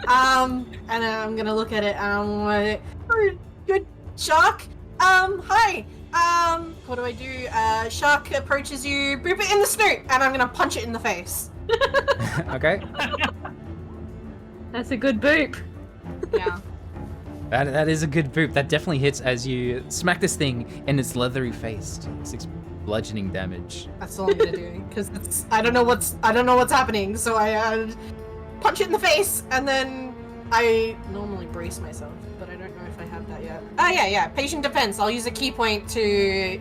[SPEAKER 3] And I'm gonna look at it. Good shark. Hi. What do I do? Shark approaches you. Boop it in the snoot, and I'm gonna punch it in the face.
[SPEAKER 1] Okay.
[SPEAKER 2] That's a good boop.
[SPEAKER 3] Yeah.
[SPEAKER 1] That is a good boop. That definitely hits as you smack this thing in its leathery face. 6 bludgeoning damage.
[SPEAKER 3] That's all I'm gonna do, because I don't know what's happening. So I punch it in the face, and then I normally brace myself, but I don't know if I have that yet. Yeah. Patient defense. I'll use a key point to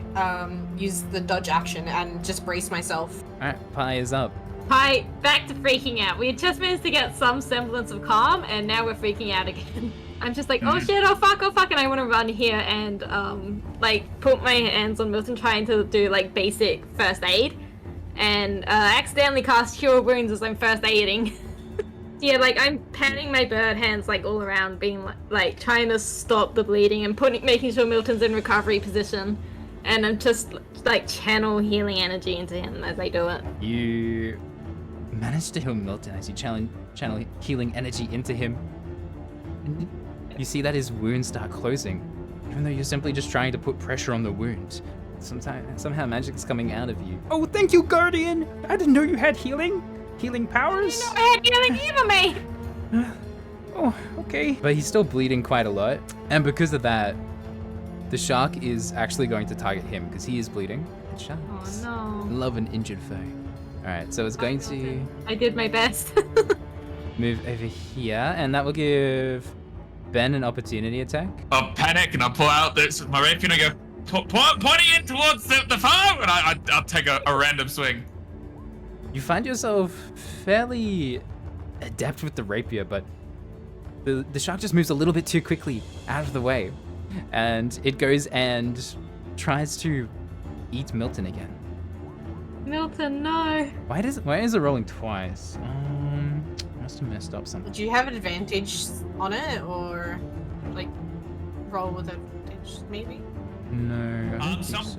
[SPEAKER 3] use the dodge action and just brace myself.
[SPEAKER 1] All right, Pie is up.
[SPEAKER 2] Pie, back to freaking out. We just managed to get some semblance of calm, and now we're freaking out again. I'm just like, oh shit, oh fuck, and I want to run here and like put my hands on Miltyn, trying to do like basic first aid, and accidentally cast Cure Wounds as I'm first aiding. Yeah, like I'm patting my bird hands like all around, being like trying to stop the bleeding and making sure Milton's in recovery position, and I'm just like channel healing energy into him as I do it.
[SPEAKER 1] You manage to heal Miltyn as you channel healing energy into him. And you see that his wounds start closing, even though you're simply just trying to put pressure on the wound. Somehow magic is coming out of you. Oh, thank you, Guardian! I didn't know you had healing powers.
[SPEAKER 2] I had healing either, mate!
[SPEAKER 1] Oh, okay. But he's still bleeding quite a lot, and because of that, the shark is actually going to target him because he is bleeding. And sharks
[SPEAKER 2] Oh no.
[SPEAKER 1] love an injured foe. All right, so it's going to
[SPEAKER 2] I did my best.
[SPEAKER 1] move over here, and that will give Ben an opportunity attack.
[SPEAKER 4] I'll panic and I'll pull out my rapier and I go pointing it towards the farm, and I'll take a random swing.
[SPEAKER 1] You find yourself fairly adept with the rapier, but the shark just moves a little bit too quickly out of the way, and it goes and tries to eat Miltyn again.
[SPEAKER 2] Miltyn, no.
[SPEAKER 1] Why is it rolling twice? I must have messed up something.
[SPEAKER 3] Do you have an advantage on it, or like roll with advantage maybe?
[SPEAKER 1] No, I don't think so.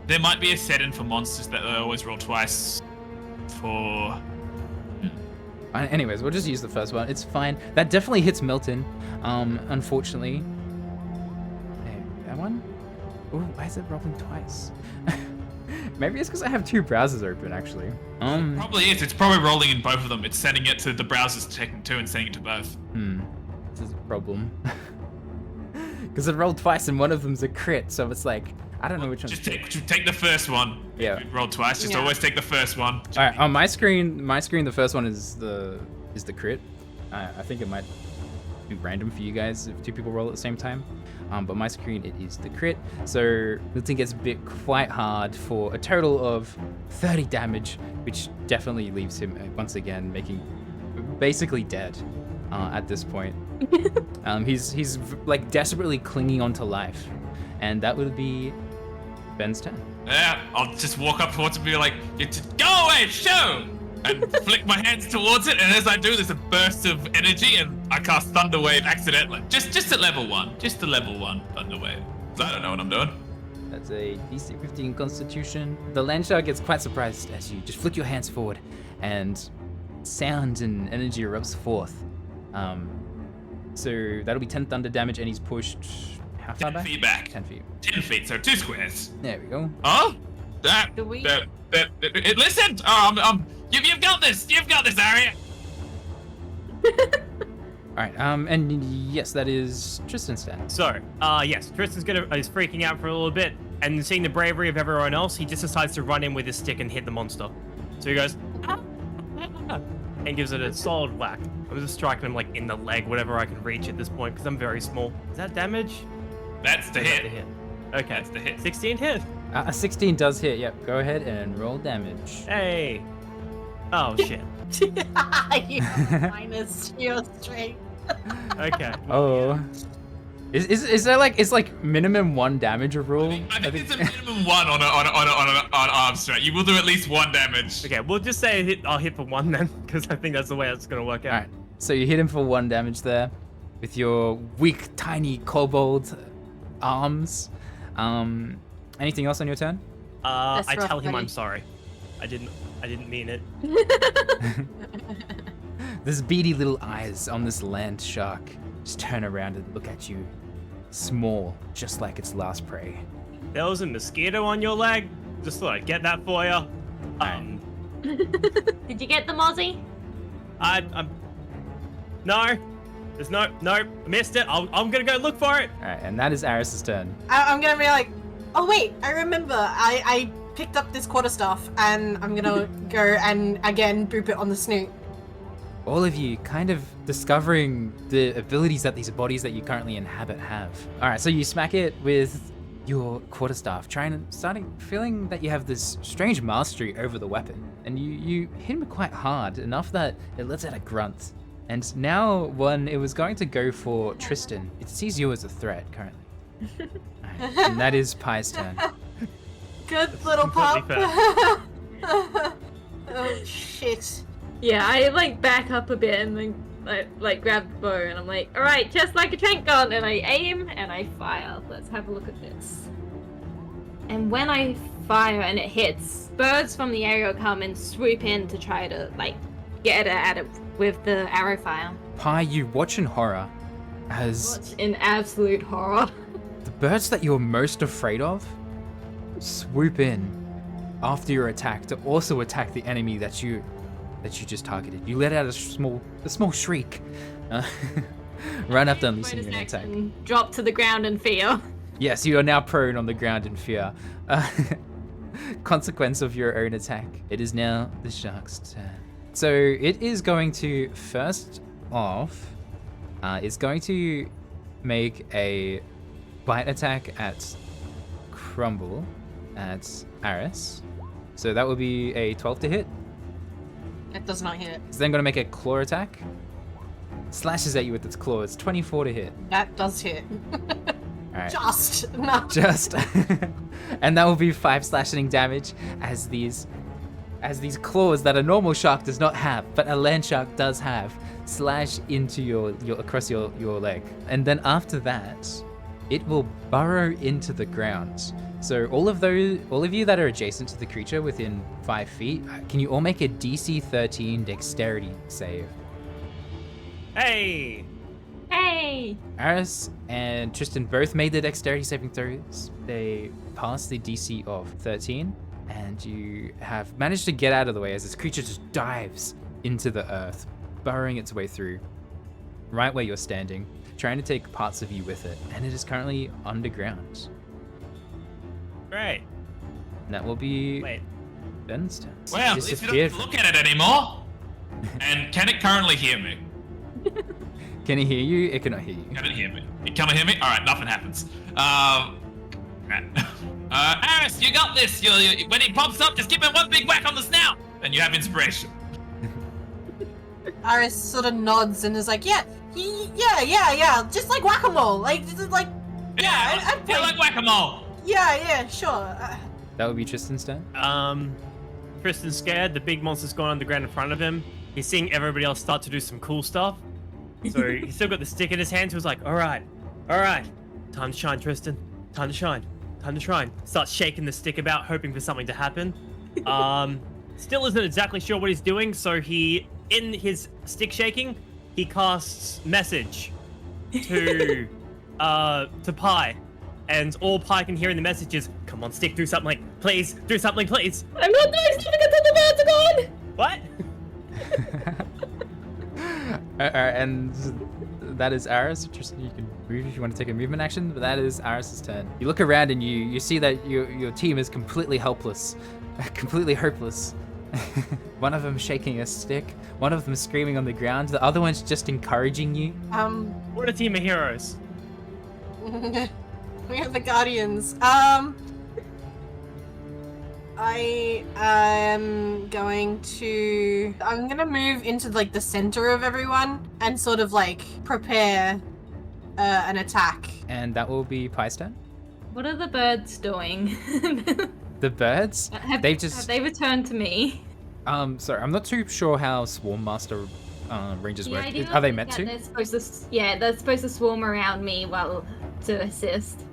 [SPEAKER 4] There might be a setting for monsters that they always roll twice for.
[SPEAKER 1] Anyways, we'll just use the first one. It's fine. That definitely hits Miltyn. Unfortunately. Hey, that one? Ooh, why is it rolling twice? Maybe it's because I have 2 browsers open, actually.
[SPEAKER 4] Probably is. It's probably rolling in both of them. It's sending it to the browsers, taking 2 and sending it to both.
[SPEAKER 1] This is a problem. Because it rolled twice and one of them's a crit, so it's like, I don't know which one.
[SPEAKER 4] Just take the first one.
[SPEAKER 1] Yeah.
[SPEAKER 4] If you rolled twice. Just
[SPEAKER 3] Yeah.
[SPEAKER 4] always take the first one.
[SPEAKER 1] Alright, on my screen, the first one is the crit. I think it might be random for you guys if 2 people roll at the same time. But my screen, it is the crit. So Miltyn gets bit quite hard for a total of 30 damage, which definitely leaves him once again basically dead at this point. He's like desperately clinging onto life, and that would be Ben's turn.
[SPEAKER 4] Yeah, I'll just walk up towards it and be like, go away, show! And flick my hands towards it, and as I do, there's a burst of energy, and I cast Thunder Wave accidentally. Just at level 1. Just a level 1 Thunder Wave. 'Cause I don't know what I'm doing.
[SPEAKER 1] That's a DC 15 Constitution. The land shark gets quite surprised as you just flick your hands forward, and sound and energy erupts forth. So that'll be 10 thunder damage, and he's pushed how far
[SPEAKER 4] 10
[SPEAKER 1] back?
[SPEAKER 4] feet back.
[SPEAKER 1] 10 feet.
[SPEAKER 4] 10 feet, so 2 squares.
[SPEAKER 1] There we go.
[SPEAKER 4] Oh?
[SPEAKER 3] Do we-
[SPEAKER 4] Listen! Oh, you've got this! You've got this, Arya!
[SPEAKER 1] Alright, and yes, that is Tristan's turn.
[SPEAKER 5] So, yes, Tristan's is freaking out for a little bit, and seeing the bravery of everyone else, he just decides to run in with his stick and hit the monster. So he goes, and gives it a solid whack. I'm just striking him like in the leg, whatever I can reach at this point, because I'm very small. Is that damage?
[SPEAKER 4] That's the
[SPEAKER 5] Is that
[SPEAKER 4] hit.
[SPEAKER 5] the hit? Okay.
[SPEAKER 4] That's the hit.
[SPEAKER 5] 16 hit.
[SPEAKER 1] A 16 does hit. Yep. Go ahead and roll damage.
[SPEAKER 5] Hey. Oh shit.
[SPEAKER 3] You minus your strength.
[SPEAKER 5] Okay.
[SPEAKER 1] Oh. Is there like minimum 1 damage a rule?
[SPEAKER 4] I think it's a minimum 1 on arm strength. You will do at least 1 damage.
[SPEAKER 5] Okay, we'll just say I'll hit for 1 then, because I think that's the way it's gonna work out.
[SPEAKER 1] Alright. So you hit him for 1 damage there with your weak, tiny kobold arms. Anything else on your turn?
[SPEAKER 5] I
[SPEAKER 3] That's rough,
[SPEAKER 5] tell him
[SPEAKER 3] buddy.
[SPEAKER 5] I'm sorry. I didn't mean it.
[SPEAKER 1] This beady little eyes on this land shark just turn around and look at you. Small, just like its last prey.
[SPEAKER 5] There was a mosquito on your leg. Just thought I'd get that for you.
[SPEAKER 2] Did you get the Aussie?
[SPEAKER 5] I'm. No. There's no. Missed it. I'm gonna go look for it.
[SPEAKER 1] Alright, and that is Arris's turn.
[SPEAKER 3] I'm gonna be like, oh wait, I remember. I picked up this quarterstaff, and I'm gonna go and again droop it on the snoot.
[SPEAKER 1] All of you kind of discovering the abilities that these bodies that you currently inhabit have. Alright, so you smack it with your quarterstaff, feeling that you have this strange mastery over the weapon. And you hit him quite hard, enough that it lets out a grunt. And now when it was going to go for Tristan, it sees you as a threat currently. Alright, and that is Pie's turn.
[SPEAKER 3] Good little pup.
[SPEAKER 5] completely
[SPEAKER 3] Oh shit.
[SPEAKER 2] Yeah, I like back up a bit and then like grab the bow and I'm like, all right, just like a trank gun, and I aim and I fire. Let's have a look at this. And when I fire and it hits, birds from the area come and swoop in to try to like get at it with the arrow fire.
[SPEAKER 1] Pie, you watch in horror as
[SPEAKER 2] What's in absolute horror.
[SPEAKER 1] the birds that you're most afraid of swoop in after your attack to also attack the enemy that you just targeted. You let out a small shriek, run up to unleashing an attack.
[SPEAKER 2] And drop to the ground in fear.
[SPEAKER 1] Yes, you are now prone on the ground in fear. Consequence of your own attack. It is now the shark's turn. So it is going to first off, it's going to make a bite attack at Crumble at Arris. So that will be a 12 to hit.
[SPEAKER 3] It does not hit.
[SPEAKER 1] It's then going to make a claw attack. Slashes at you with its claws. 24 to hit.
[SPEAKER 3] That does hit.
[SPEAKER 1] Alright.
[SPEAKER 3] Just no.
[SPEAKER 1] Just. And that will be 5 slashing damage as these claws that a normal shark does not have, but a land shark does have, slash into your across your leg. And then after that, it will burrow into the ground. So all of you that are adjacent to the creature within 5 feet, can you all make a DC 13 dexterity save?
[SPEAKER 5] Hey.
[SPEAKER 2] Hey!
[SPEAKER 1] Arris and Tristan both made their dexterity saving throws. They passed the DC of 13, and you have managed to get out of the way as this creature just dives into the earth, burrowing its way through, right where you're standing, trying to take parts of you with it, and it is currently underground.
[SPEAKER 5] Great.
[SPEAKER 1] And that will be
[SPEAKER 5] Wait.
[SPEAKER 1] Ben's turn.
[SPEAKER 4] Well, at
[SPEAKER 1] It
[SPEAKER 4] least you
[SPEAKER 1] disappeared
[SPEAKER 4] don't look at it anymore. And can it currently hear me?
[SPEAKER 1] Can it hear you? It cannot hear you.
[SPEAKER 4] Can it hear me? It can't hear me? Alright, nothing happens. Arris, you got this. When he pops up, just give him one big whack on the snout, and you have inspiration.
[SPEAKER 3] Arris sort of nods and is like, yeah, just like whack-a-mole. Like, I'd play.
[SPEAKER 4] Yeah, like whack-a-mole.
[SPEAKER 3] Yeah, sure.
[SPEAKER 1] That would be Tristan's turn.
[SPEAKER 5] Tristan's scared. The big monster's gone underground in front of him. He's seeing everybody else start to do some cool stuff. So he's still got the stick in his hand. So he's like, all right. Time to shine, Tristan. Time to shine. Starts shaking the stick about, hoping for something to happen. Still isn't exactly sure what he's doing. So in his stick shaking, he casts message to Pie. And all Pie can hear in the message is, come on, stick, do something, please, do something, please.
[SPEAKER 2] I'm not doing something until the birds are gone!
[SPEAKER 5] What?
[SPEAKER 1] And that is Arris. Tristan, you can move if you want to take a movement action, but that is Arris's turn. You look around and you see that your team is completely helpless, completely hopeless. One of them shaking a stick, one of them screaming on the ground, the other one's just encouraging you.
[SPEAKER 5] We're a team of heroes.
[SPEAKER 3] We are the Guardians. I am going to... I'm gonna move into, like, the center of everyone and sort of, like, prepare an attack.
[SPEAKER 1] And that will be Pie's turn.
[SPEAKER 2] What are the birds doing?
[SPEAKER 1] The birds?
[SPEAKER 2] Have they returned to me?
[SPEAKER 1] Sorry, I'm not too sure how Swarm Master ranges
[SPEAKER 2] The
[SPEAKER 1] work.
[SPEAKER 2] idea
[SPEAKER 1] Are they
[SPEAKER 2] is
[SPEAKER 1] meant
[SPEAKER 2] that
[SPEAKER 1] to?
[SPEAKER 2] they're supposed to swarm around me to assist.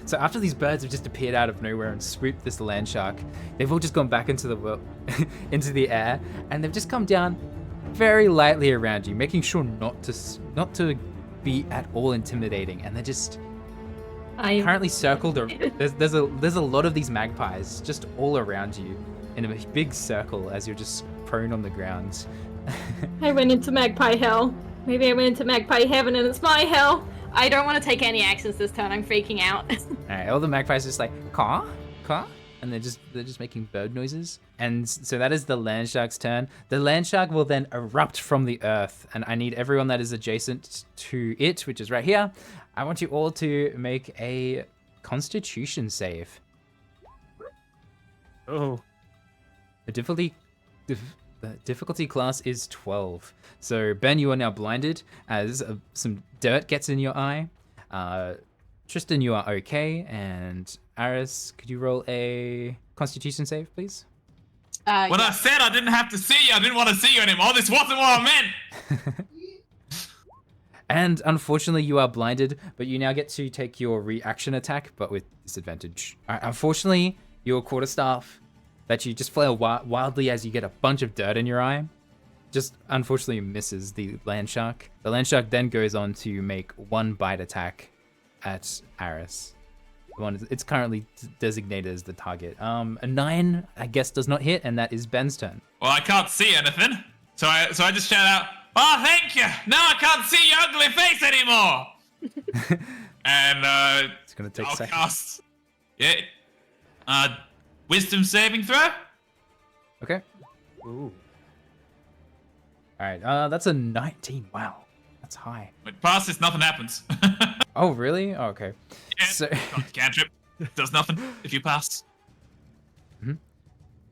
[SPEAKER 1] So after these birds have just appeared out of nowhere and swooped this land shark, they've all just gone back into the into the air, and they've just come down very lightly around you, making sure not to be at all intimidating. And they're just currently circled. There's a lot of these magpies just all around you in a big circle as you're just prone on the ground.
[SPEAKER 2] I went into magpie hell. Maybe I went into magpie heaven and it's my hell. I don't want to take any actions this turn. I'm freaking out.
[SPEAKER 1] Alright, all the magpies are just like caw, caw, and they're just making bird noises. And so that is the land shark's turn. The land shark will then erupt from the earth, and I need everyone that is adjacent to it, which is right here. I want you all to make a Constitution save.
[SPEAKER 5] Oh.
[SPEAKER 1] The difficulty class is 12. So Ben, you are now blinded as some dirt gets in your eye. Tristan, you are okay, and Arris, could you roll a Constitution save, please?
[SPEAKER 4] When I said I didn't have to see you, I didn't want to see you anymore. This wasn't what I meant.
[SPEAKER 1] And unfortunately, you are blinded, but you now get to take your reaction attack, but with disadvantage. Unfortunately, your quarterstaff that you just flail wildly as you get a bunch of dirt in your eye, just unfortunately misses the land shark. The land shark then goes on to make one bite attack at Arris. It's currently designated as the target. A 9, I guess, does not hit, and that is Ben's turn.
[SPEAKER 4] Well, I can't see anything, so I just shout out, "Oh, thank you! Now I can't see your ugly face anymore!" And
[SPEAKER 1] It's gonna take
[SPEAKER 4] I'll
[SPEAKER 1] seconds.
[SPEAKER 4] cast, wisdom saving throw.
[SPEAKER 1] Okay.
[SPEAKER 5] Ooh.
[SPEAKER 1] All right. That's a 19. Wow, that's high.
[SPEAKER 4] But past this, nothing happens.
[SPEAKER 1] Oh, really? Oh, okay.
[SPEAKER 4] Yeah,
[SPEAKER 1] So,
[SPEAKER 4] cantrip does nothing if you pass.
[SPEAKER 1] all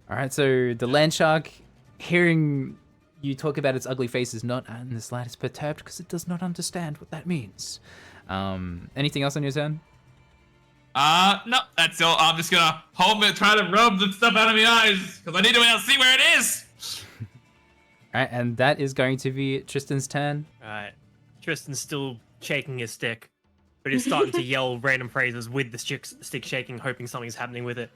[SPEAKER 1] right. So the land shark, hearing you talk about its ugly face, is not in the slightest perturbed because it does not understand what that means. Anything else on your turn?
[SPEAKER 4] No, that's all. I'm just gonna hold it, try to rub the stuff out of my eyes because I need to be able to see where it is.
[SPEAKER 1] All right, and that is going to be Tristan's turn.
[SPEAKER 5] Alright. Tristan's still shaking his stick, but he's starting to yell random phrases with the stick shaking, hoping something's happening with it.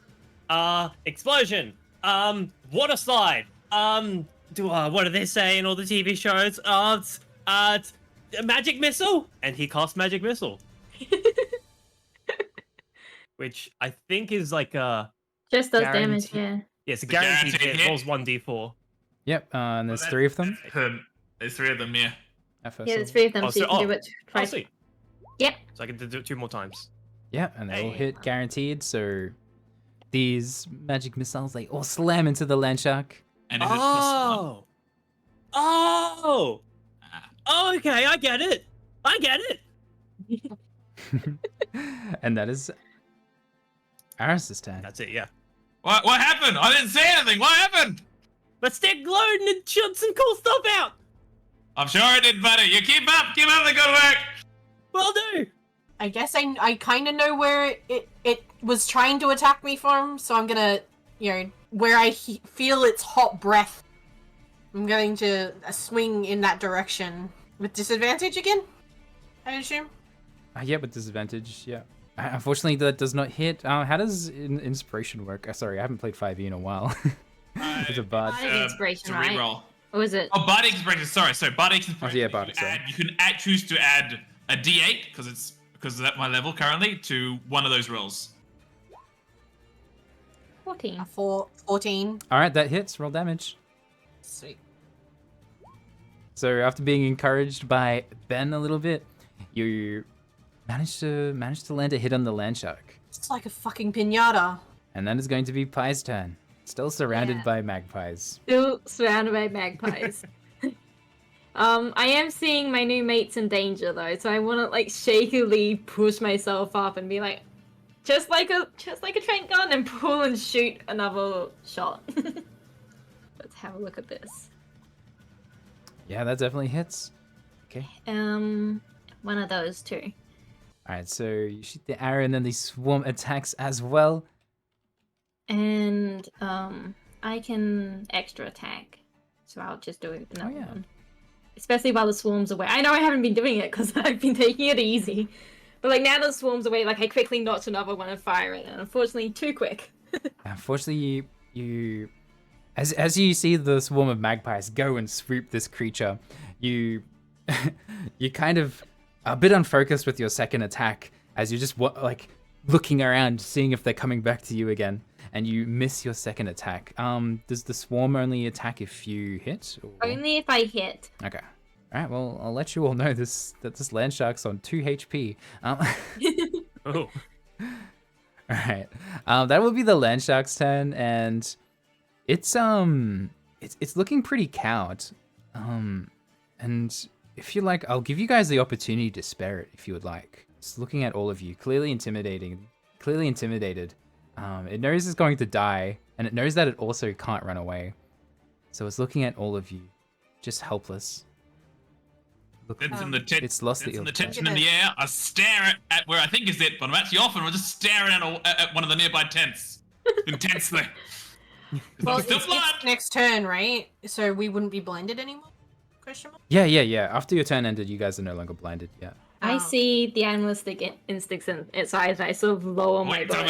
[SPEAKER 5] Explosion! Water slide! What do they say in all the TV shows? It's magic missile! And he casts magic missile. Which I think is like a...
[SPEAKER 2] Just does
[SPEAKER 5] Guarantee-
[SPEAKER 2] damage, yeah.
[SPEAKER 5] Yeah, it's a guaranteed
[SPEAKER 4] guaranteed
[SPEAKER 5] hit.
[SPEAKER 4] hit.
[SPEAKER 5] Rolls 1d4.
[SPEAKER 1] Yep, and there's 3 of them.
[SPEAKER 4] There's 3 of them, yeah.
[SPEAKER 1] At first
[SPEAKER 2] Yeah,
[SPEAKER 1] level.
[SPEAKER 2] there's 3 of them,
[SPEAKER 5] Oh,
[SPEAKER 2] so you
[SPEAKER 5] so-
[SPEAKER 2] can do
[SPEAKER 5] oh.
[SPEAKER 2] it twice.
[SPEAKER 5] Sweet.
[SPEAKER 2] Yep.
[SPEAKER 5] So I can do it 2 more times.
[SPEAKER 1] Yeah, and they all
[SPEAKER 5] Hey.
[SPEAKER 1] hit guaranteed. So these magic missiles, they all slam into the land shark.
[SPEAKER 4] And is it plus 1?
[SPEAKER 5] Oh!
[SPEAKER 4] Ah.
[SPEAKER 5] Okay, I get it. I get it.
[SPEAKER 1] And that is Arris's turn.
[SPEAKER 5] That's it, yeah.
[SPEAKER 4] What happened? I didn't say anything. What happened?
[SPEAKER 5] But stick glowed and it shot some cool stuff out.
[SPEAKER 4] I'm sure it did, buddy. You keep up the good work.
[SPEAKER 5] Will do.
[SPEAKER 3] I guess I kind of know where it was trying to attack me from, so I'm gonna, where I feel its hot breath, I'm going to swing in that direction. With disadvantage again, I assume?
[SPEAKER 1] Yeah, with disadvantage, yeah. Unfortunately, that does not hit. How does inspiration work? Sorry, I haven't played 5e in a while. With a bard.
[SPEAKER 2] Bardic inspiration,
[SPEAKER 4] it's a
[SPEAKER 2] right?
[SPEAKER 4] reroll.
[SPEAKER 2] Or is it?
[SPEAKER 4] Oh, Bardic Inspiration. Sorry. Bardic Inspiration.
[SPEAKER 1] yeah, Bardic, sorry.
[SPEAKER 4] You can choose to add a D8 because at my level currently to one of those rolls.
[SPEAKER 2] 14.
[SPEAKER 3] 14.
[SPEAKER 1] All right, that hits. Roll damage.
[SPEAKER 3] Sweet.
[SPEAKER 1] So after being encouraged by Ben a little bit, you managed to land a hit on the land shark,
[SPEAKER 3] It's like a fucking pinata.
[SPEAKER 1] and that is going to be Pie's turn. Still surrounded
[SPEAKER 2] Yeah.
[SPEAKER 1] by magpies.
[SPEAKER 2] Still surrounded by magpies. I am seeing my new mates in danger though, so I want to like shakily push myself up and be like, just like a trank gun, and pull and shoot another shot. Let's have a look at this.
[SPEAKER 1] Yeah, that definitely hits. Okay.
[SPEAKER 2] One of those two.
[SPEAKER 1] Alright, so you shoot the arrow and then the swarm attacks as well.
[SPEAKER 2] And I can extra attack, so I'll just do another
[SPEAKER 1] yeah.
[SPEAKER 2] one. Especially while the swarm's away. I know I haven't been doing it because I've been taking it easy, but like now the swarm's away, like I quickly notch another one and fire it, and unfortunately too quick.
[SPEAKER 1] Unfortunately, you as you see the swarm of magpies go and swoop this creature, you you kind of a bit unfocused with your second attack as you're just like looking around, seeing if they're coming back to you again, and you miss your second attack. Does the swarm only attack if you hit? Or...
[SPEAKER 2] Only if I hit.
[SPEAKER 1] Okay. All right. Well, I'll let you all know that this land shark's on 2 HP.
[SPEAKER 5] Oh.
[SPEAKER 1] All right. That will be the land shark's turn, and it's looking pretty cowed. And if you like, I'll give you guys the opportunity to spare it if you would like. It's looking at all of you, clearly intimidated. It knows it's going to die, and it knows that it also can't run away. So it's looking at all of you, just helpless. It's lost
[SPEAKER 4] the tension in the air. I stare at where I think is it, but I'm actually off and I'm just staring at one of the nearby tents. Intensely.
[SPEAKER 3] Well, it's next turn, right? So we wouldn't be blinded anymore? Question mark?
[SPEAKER 1] Yeah. After your turn ended, you guys are no longer blinded. Yeah.
[SPEAKER 2] I see the animalistic instincts in its eyes. I sort of lower my bow.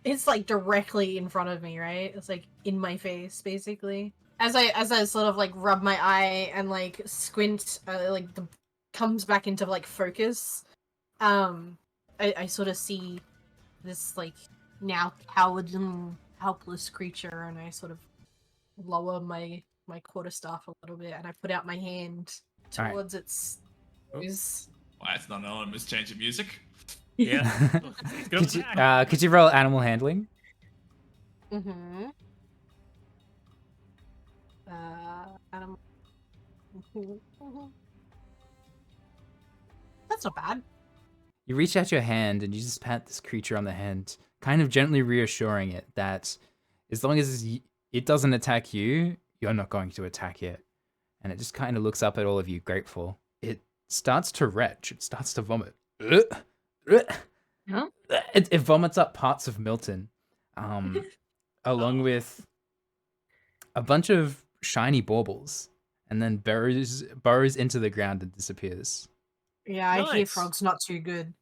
[SPEAKER 3] It's like directly in front of me, right? It's like in my face, basically. As I sort of like rub my eye and like squint, like the comes back into like focus. I sort of see this like now cowardly, helpless creature, and I sort of lower my quarterstaff a little bit, and I put out my hand towards its nose.
[SPEAKER 4] Why it's not an element change of music?
[SPEAKER 5] Yeah.
[SPEAKER 1] Could you roll animal handling?
[SPEAKER 3] Mm-hmm. Animal. That's not bad.
[SPEAKER 1] You reach out your hand and you just pat this creature on the hand, kind of gently reassuring it that as long as it doesn't attack you, you're not going to attack it. And it just kind of looks up at all of you, grateful. It starts to retch. It starts to vomit.
[SPEAKER 2] Huh?
[SPEAKER 1] It vomits up parts of Miltyn, along with a bunch of shiny baubles, and then burrows into the ground and disappears.
[SPEAKER 3] Yeah, I hear frog's not too good.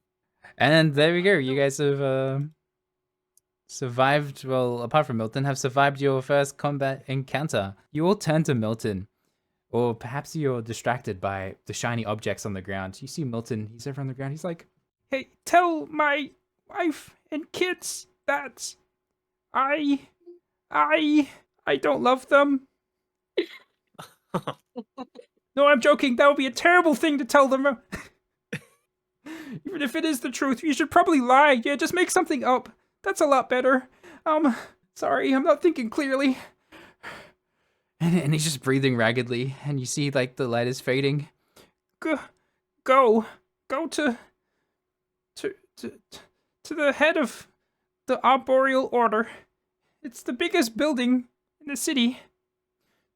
[SPEAKER 1] And there we go. You guys have survived, well, apart from Miltyn, have survived your first combat encounter. You all turn to Miltyn, or perhaps you're distracted by the shiny objects on the ground. You see Miltyn, he's over on the ground, he's like, "Hey, tell my wife and kids that I don't love them." No, I'm joking. That would be a terrible thing to tell them. Even if it is the truth, you should probably lie. Yeah, just make something up. That's a lot better. Sorry, I'm not thinking clearly. And he's just breathing raggedly, and you see, like, the light is fading. Go to the head of the Arboreal Order. It's the biggest building in the city.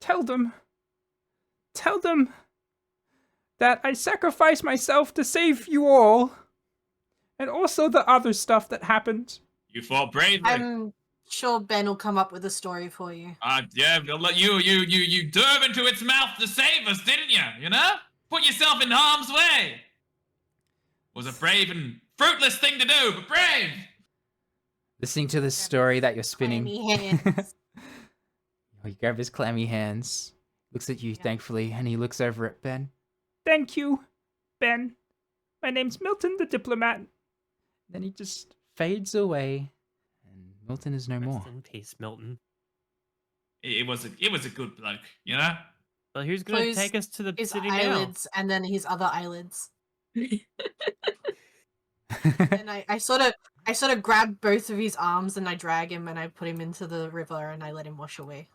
[SPEAKER 1] Tell them that I sacrificed myself to save you all, and also the other stuff that happened.
[SPEAKER 4] You fought bravely.
[SPEAKER 3] I'm sure Ben will come up with a story for you.
[SPEAKER 4] Yeah, you dove into its mouth to save us, didn't you? You know? Put yourself in harm's way. It was a brave and fruitless thing to do, but brave.
[SPEAKER 1] Listening to this story that you're spinning.
[SPEAKER 3] Clammy hands.
[SPEAKER 1] You grab his clammy hands, looks at you thankfully, and he looks over at Ben. Thank you, Ben. My name's Miltyn the Diplomat. Then he just fades away, and Miltyn is no more.
[SPEAKER 5] Rest in peace, Miltyn.
[SPEAKER 4] It was a good bloke, you know?
[SPEAKER 5] Well, who's going to take us to the
[SPEAKER 3] His
[SPEAKER 5] city
[SPEAKER 3] eyelids, and then his other eyelids. And I sort of grab both of his arms and I drag him and I put him into the river and I let him wash away.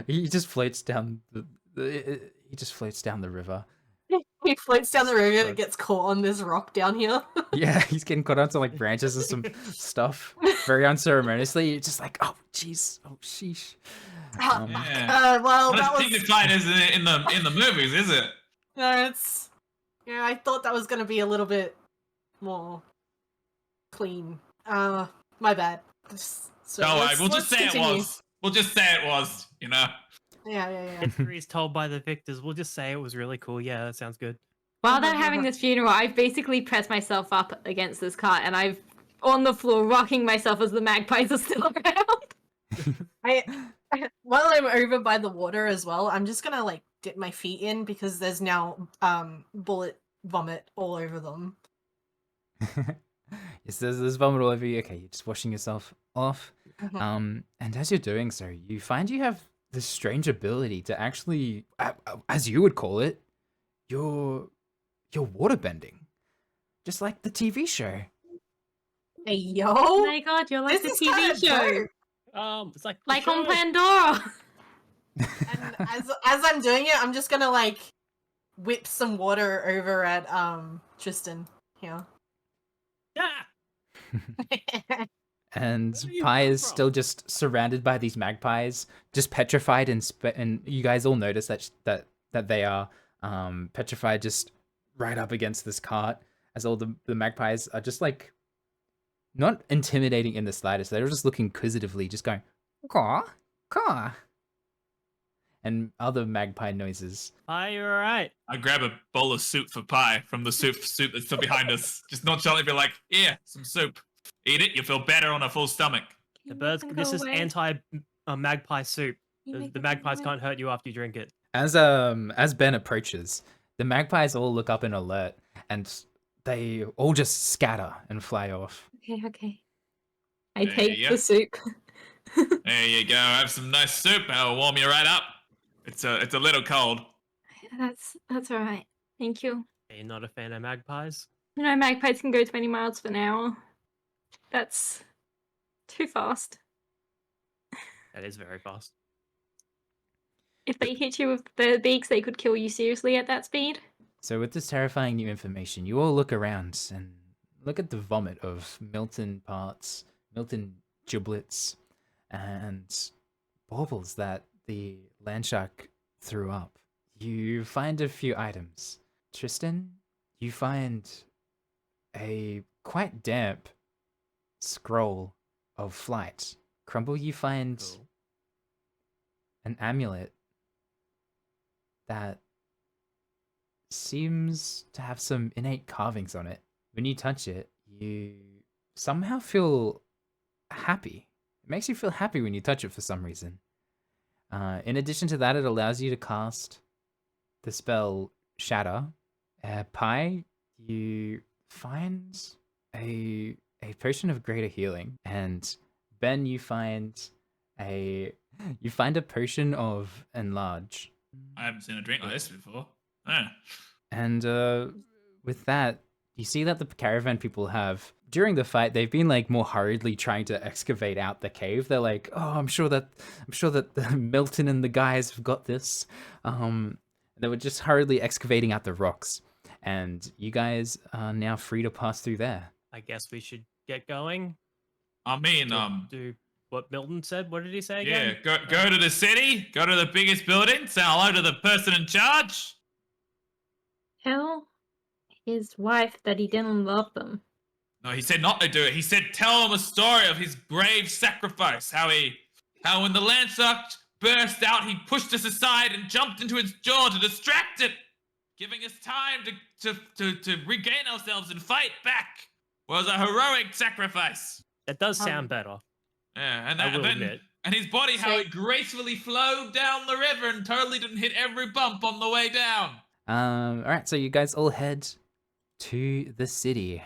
[SPEAKER 1] He just floats down he just floats down the river.
[SPEAKER 3] He floats down the river
[SPEAKER 1] God.
[SPEAKER 3] and gets caught on this rock down here.
[SPEAKER 1] Yeah, he's getting caught onto like branches or some stuff very unceremoniously. You're just like, oh, jeez, oh, sheesh.
[SPEAKER 3] Well,
[SPEAKER 4] Not
[SPEAKER 3] that
[SPEAKER 4] as
[SPEAKER 3] was.
[SPEAKER 4] dignified as in the movies, is it?
[SPEAKER 3] No, it's. Yeah, I thought that was gonna be a little bit more clean. My bad. So
[SPEAKER 4] Don't worry,
[SPEAKER 3] let's-
[SPEAKER 4] we'll just say
[SPEAKER 3] let's
[SPEAKER 4] it
[SPEAKER 3] continue.
[SPEAKER 4] was. We'll just say it was, you know?
[SPEAKER 3] Yeah.
[SPEAKER 5] Victory's told by the victors. We'll just say it was really cool. Yeah, that sounds good.
[SPEAKER 2] While they're having this funeral, I've basically pressed myself up against this cart and I've on the floor rocking myself as the magpies are still around.
[SPEAKER 3] While I'm over by the water as well, I'm just gonna like dip my feet in because there's now bullet vomit all over them.
[SPEAKER 1] Yes, there's vomit all over you. Okay, you're just washing yourself off.
[SPEAKER 3] Mhm.
[SPEAKER 1] And as you're doing so, you find you have this strange ability to actually, as you would call it, you're water bending, just like the TV show.
[SPEAKER 3] Hey yo!
[SPEAKER 2] Oh my god, you're like
[SPEAKER 3] This
[SPEAKER 2] the
[SPEAKER 3] is kinda
[SPEAKER 2] TV show.
[SPEAKER 3] dope.
[SPEAKER 5] It's like
[SPEAKER 2] Like on Pandora.
[SPEAKER 3] And as I'm doing it, I'm just gonna like whip some water over at Tristan here.
[SPEAKER 5] Yeah.
[SPEAKER 1] And
[SPEAKER 5] Where do you
[SPEAKER 1] Pi
[SPEAKER 5] come
[SPEAKER 1] is
[SPEAKER 5] from?
[SPEAKER 1] still just surrounded by these magpies, just petrified, and you guys all notice that they are petrified, just right up against this cart, as all the magpies are just like not intimidating in the slightest. They're just looking inquisitively, just going caw, caw, and other magpie noises.
[SPEAKER 5] Hi, you're alright.
[SPEAKER 4] I grab a bowl of soup for Pie from the soup that's still behind us. Just nonchalantly be like, here, some soup. Eat it, you'll feel better on a full stomach.
[SPEAKER 5] The birds. This is anti magpie soup. The magpies can't hurt you after you drink it.
[SPEAKER 1] As Ben approaches, the magpies all look up in alert, and they all just scatter and fly off.
[SPEAKER 2] Okay. I
[SPEAKER 4] There
[SPEAKER 2] take
[SPEAKER 4] you
[SPEAKER 2] the
[SPEAKER 4] go.
[SPEAKER 2] soup.
[SPEAKER 4] There you go, have some nice soup, I'll warm you right up. It's a little cold.
[SPEAKER 2] That's alright. Thank you.
[SPEAKER 5] Are you not a fan of magpies?
[SPEAKER 2] You know, magpies can go 20 miles an hour. That's too fast.
[SPEAKER 5] That is very fast.
[SPEAKER 2] If they hit you with their beaks, they could kill you seriously at that speed.
[SPEAKER 1] So with this terrifying new information, you all look around and look at the vomit of Miltyn parts, Miltyn giblets, and baubles that the landshark threw up. You find a few items. Tristan, you find a quite damp scroll of flight. Crumble, you find
[SPEAKER 5] Cool.
[SPEAKER 1] an amulet that seems to have some innate carvings on it. When you touch it, you somehow feel happy. It makes you feel happy when you touch it for some reason. In addition to that, it allows you to cast the spell Shatter. Pi, you find a potion of greater healing, and Ben, you find a potion of Enlarge.
[SPEAKER 4] I haven't seen a drink like this before. Oh.
[SPEAKER 1] And with that, you see that the caravan people have, during the fight, they've been like more hurriedly trying to excavate out the cave. They're like, oh, I'm sure that Miltyn and the guys have got this. They were just hurriedly excavating out the rocks, and you guys are now free to pass through there.
[SPEAKER 5] I guess we should get going.
[SPEAKER 4] I mean,
[SPEAKER 5] Do what Milton said. What did he say
[SPEAKER 4] yeah,
[SPEAKER 5] again?
[SPEAKER 4] go to the city, go to the biggest building, say hello to the person in charge.
[SPEAKER 2] Tell his wife that he didn't love them.
[SPEAKER 4] No, he said not to do it. He said tell him a story of his brave sacrifice. How when the landshark burst out, he pushed us aside and jumped into its jaw to distract it, giving us time to regain ourselves and fight back. Was a heroic sacrifice.
[SPEAKER 5] That does sound better.
[SPEAKER 4] Yeah, and
[SPEAKER 5] I will
[SPEAKER 4] then
[SPEAKER 5] admit.
[SPEAKER 4] and his body, how
[SPEAKER 2] So-
[SPEAKER 4] it gracefully flowed down the river and totally didn't hit every bump on the way down.
[SPEAKER 1] All right, so you guys all head to the city.